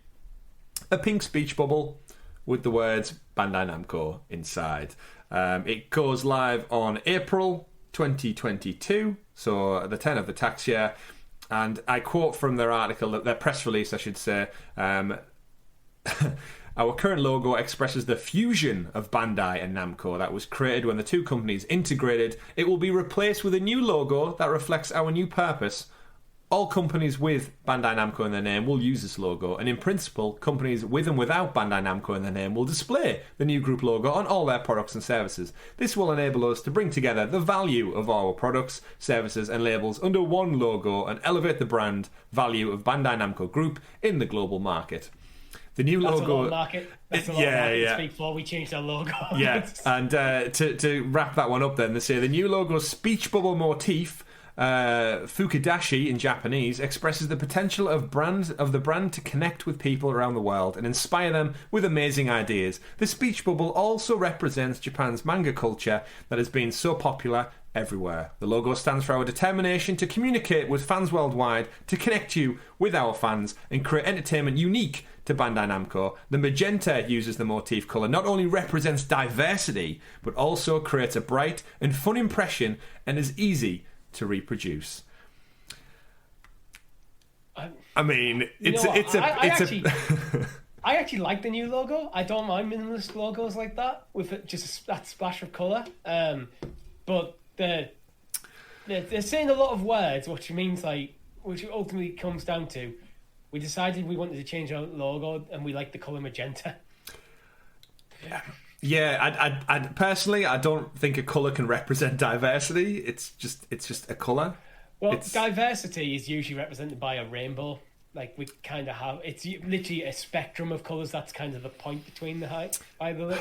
a pink speech bubble with the words Bandai Namco inside. It goes live on April 2022, so the 10th of the tax year. And I quote from their article, their press release, I should say, our current logo expresses the fusion of Bandai and Namco that was created when the two companies integrated. It will be replaced with a new logo that reflects our new purpose. All companies with Bandai Namco in their name will use this logo, and in principle, companies with and without Bandai Namco in their name will display the new group logo on all their products and services. This will enable us to bring together the value of our products, services, and labels under one logo and elevate the brand value of Bandai Namco Group in the global market. The new logo. That's a lot of market. That's a lot of market to speak for. We changed our logo. Yeah, and to wrap that one up, then they say the new logo's speech bubble motif, Fukudashi in Japanese, expresses the potential of the brand to connect with people around the world and inspire them with amazing ideas. The speech bubble also represents Japan's manga culture that has been so popular everywhere. The logo stands for our determination to communicate with fans worldwide, to connect you with our fans, and create entertainment unique to Bandai Namco. The magenta uses the motif colour not only represents diversity, but also creates a bright and fun impression and is easy to reproduce. I mean, I actually like the new logo. I don't mind minimalist logos like that with just that splash of colour. But they're saying a lot of words, which ultimately comes down to, we decided we wanted to change our logo and we like the colour magenta. Yeah, I personally, I don't think a colour can represent diversity. It's just a colour. Well, diversity is usually represented by a rainbow. Like we kind of have, it's literally a spectrum of colours. That's kind of the point between the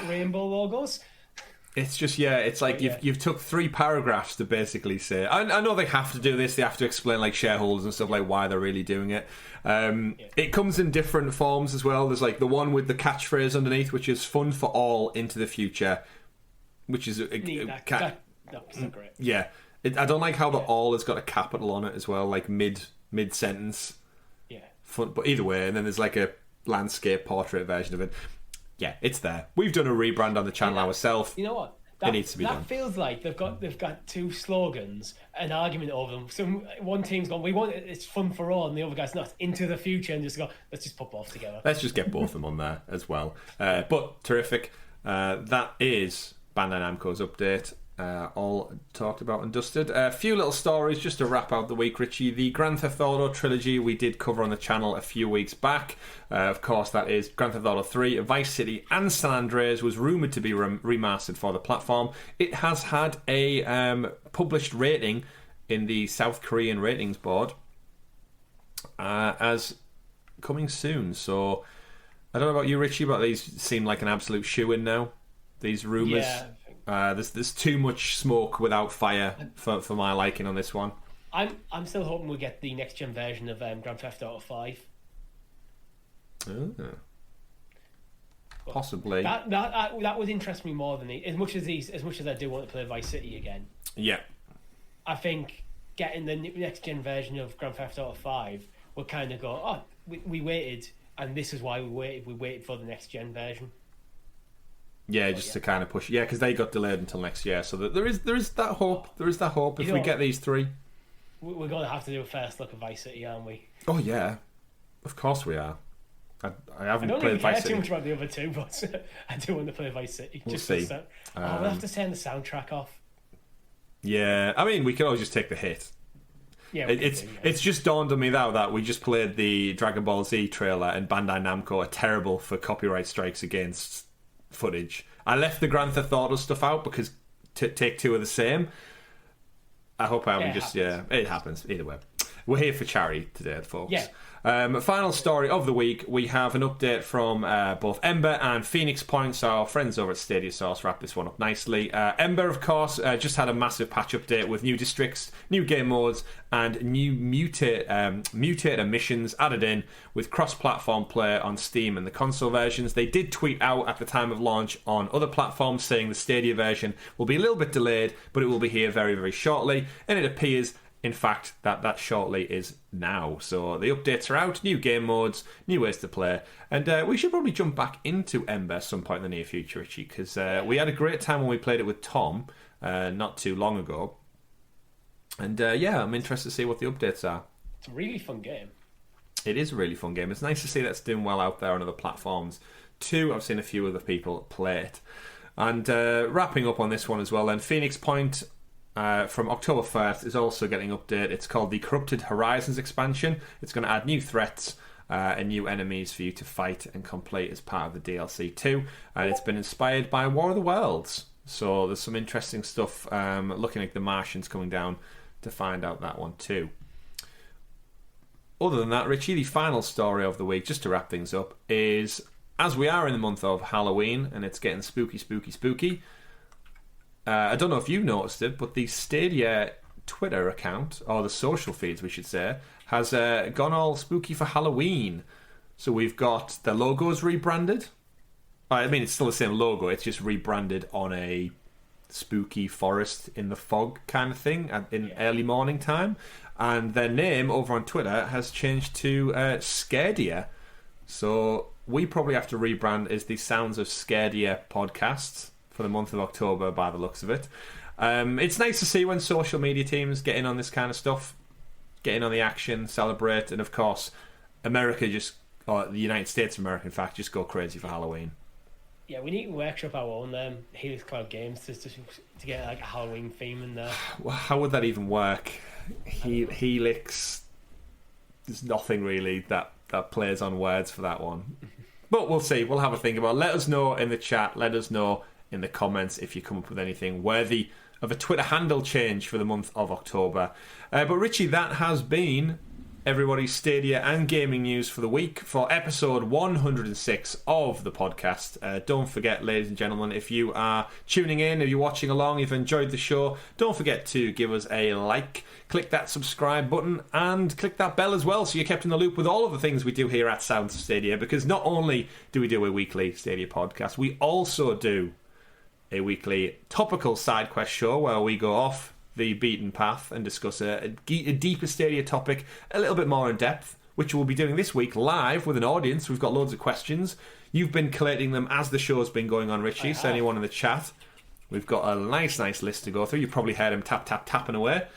rainbow logos. It's just, it's like you've took 3 paragraphs to basically say, I know they have to do this, they have to explain like shareholders and stuff like why they're really doing it. It comes in different forms as well. There's like the one with the catchphrase underneath, which is "Fun for all into the future," which is that's great. Yeah, I don't like how the "all" has got a capital on it as well, like mid sentence. Yeah, fun, but either way, and then there's like a landscape portrait version of it. Yeah, it's there. We've done a rebrand on the channel ourselves. You know what? It needs to be done. That feels like they've got 2 slogans, an argument over them. So one team's gone, it's fun for all, and the other guy's not, into the future, and just go, let's just put both together. Let's just get both of them on there as well. But terrific. That is Bandai Namco's update. all talked about and dusted. A few little stories just to wrap out the week, Richie. The Grand Theft Auto trilogy we did cover on the channel a few weeks back. Of course, that is Grand Theft Auto 3, Vice City and San Andreas was rumoured to be remastered for the platform. It has had a published rating in the South Korean ratings board as coming soon. So I don't know about you, Richie, but these seem like an absolute shoo-in now. These rumours. Yeah. There's too much smoke without fire for my liking on this one. I'm still hoping we'll get the next gen version of Grand Theft Auto 5. Oh. Possibly. That would interest me more than as much as I do want to play Vice City again. Yeah. I think getting the next gen version of Grand Theft Auto 5 will kind of go, oh, we waited, and this is why we waited. We waited for the next gen version. Yeah, to kind of push. Yeah, because they got delayed until next year. So there is that hope. There is that hope if we get these three. We're going to have to do a first look at Vice City, aren't we? Oh yeah, of course we are. I haven't played Vice City. I don't really care too much about the other two, but I do want to play Vice City. We'll see. We'll have to turn the soundtrack off. Yeah, I mean, we can always just take the hit. Yeah, it's just dawned on me now that we just played the Dragon Ball Z trailer, and Bandai Namco are terrible for copyright strikes against footage. I left the Grand Theft Auto stuff out because Take Two are the same. I hope I haven't it happens either way. We're here for charity today, folks. Yeah. Final story of the week, we have an update from both Ember and Phoenix Point, so our friends over at Stadia Source wrap this one up nicely. Ember, of course, just had a massive patch update with new districts, new game modes, and new mutator missions added in with cross-platform play on Steam and the console versions. They did tweet out at the time of launch on other platforms saying the Stadia version will be a little bit delayed, but it will be here very, very shortly, and it appears in fact, that shortly is now. So the updates are out, new game modes, new ways to play, and we should probably jump back into Ember some point in the near future, Richie, because we had a great time when we played it with Tom not too long ago. And I'm interested to see what the updates are. It's a really fun game. It is a really fun game. It's nice to see that's doing well out there on other platforms too. I've seen a few other people play it. And wrapping up on this one as well, then Phoenix Point from October 1st is also getting updated. It's called the Corrupted Horizons expansion. It's going to add new threats and new enemies for you to fight and complete as part of the DLC too. And it's been inspired by War of the Worlds. So there's some interesting stuff looking like the Martians coming down to find out that one too. Other than that, Richie, the final story of the week, just to wrap things up, is as we are in the month of Halloween and it's getting spooky, I don't know if you noticed it, but the Stadia Twitter account, or the social feeds we should say, has gone all spooky for Halloween. So we've got the logos rebranded. I mean, it's still the same logo, it's just rebranded on a spooky forest in the fog kind of thing in early morning time. And their name over on Twitter has changed to Scaredia. So we probably have to rebrand as the Sounds of Scaredia podcasts for the month of October by the looks of it. It's nice to see when social media teams get in on this kind of stuff, get in on the action, celebrate, and of course America or the United States of America in fact, just go crazy for Halloween. Yeah, we need to workshop our own Helix Cloud games to get like a Halloween theme in there. Well, how would that even work? Helix, there's nothing really that plays on words for that one. But we'll see, we'll have a think about it. Let us know in the chat, let us know in the comments if you come up with anything worthy of a Twitter handle change for the month of October. But Richie, that has been everybody's Stadia and gaming news for the week for episode 106 of the podcast. Don't forget, ladies and gentlemen, if you are tuning in, if you're watching along, if you've enjoyed the show, don't forget to give us a like, click that subscribe button, and click that bell as well so you're kept in the loop with all of the things we do here at Sounds of Stadia, because not only do we do a weekly Stadia podcast, we also do a weekly topical side quest show where we go off the beaten path and discuss a deeper Stadia topic a little bit more in depth, which we'll be doing this week live with an audience. We've got loads of questions. You've been collating them as the show's been going on, Richie, so anyone in the chat, we've got a nice list to go through. You've probably heard him tapping away.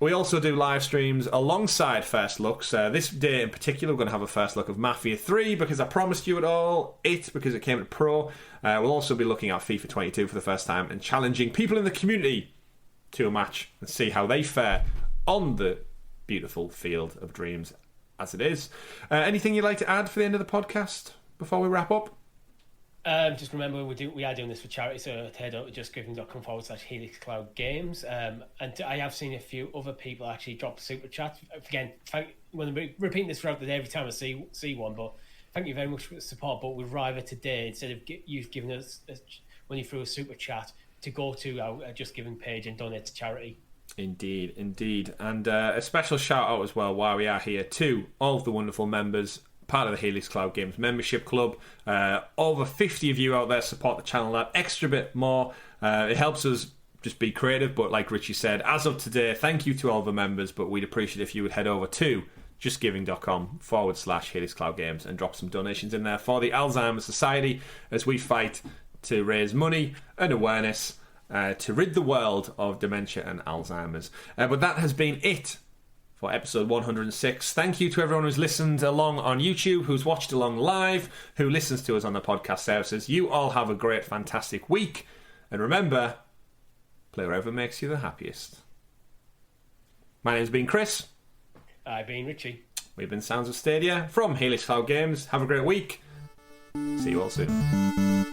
We also do live streams alongside first looks. This day in particular, we're going to have a first look of Mafia 3 because I promised you it all. It because it came to Pro. We'll also be looking at FIFA 22 for the first time and challenging people in the community to a match and see how they fare on the beautiful field of dreams as it is. Anything you'd like to add for the end of the podcast before we wrap up? Just remember, we are doing this for charity, so head over to justgiving.com/Helix Cloud Games. And I have seen a few other people actually drop super chats. Again, when I'm repeating this throughout the day every time I see one, but thank you very much for the support. But with River today, instead of you giving us when you threw a super chat, to go to our Just Giving page and donate to charity. Indeed. And a special shout out as well while we are here to all of the wonderful members, part of the Helix Cloud Games membership club. Over 50 of you out there support the channel that extra bit more. It helps us just be creative, but like Richie said, as of today, thank you to all the members, but we'd appreciate if you would head over to justgiving.com/Helix Cloud Games and drop some donations in there for the Alzheimer's Society as we fight to raise money and awareness to rid the world of dementia and Alzheimer's. But that has been it for episode 106. Thank you to everyone who's listened along on YouTube, who's watched along live, who listens to us on the podcast services. You all have a great, fantastic week. And remember, play wherever makes you the happiest. My name's been Chris. I've been Richie. We've been Sounds of Stadia from Helix Cloud Games. Have a great week. See you all soon.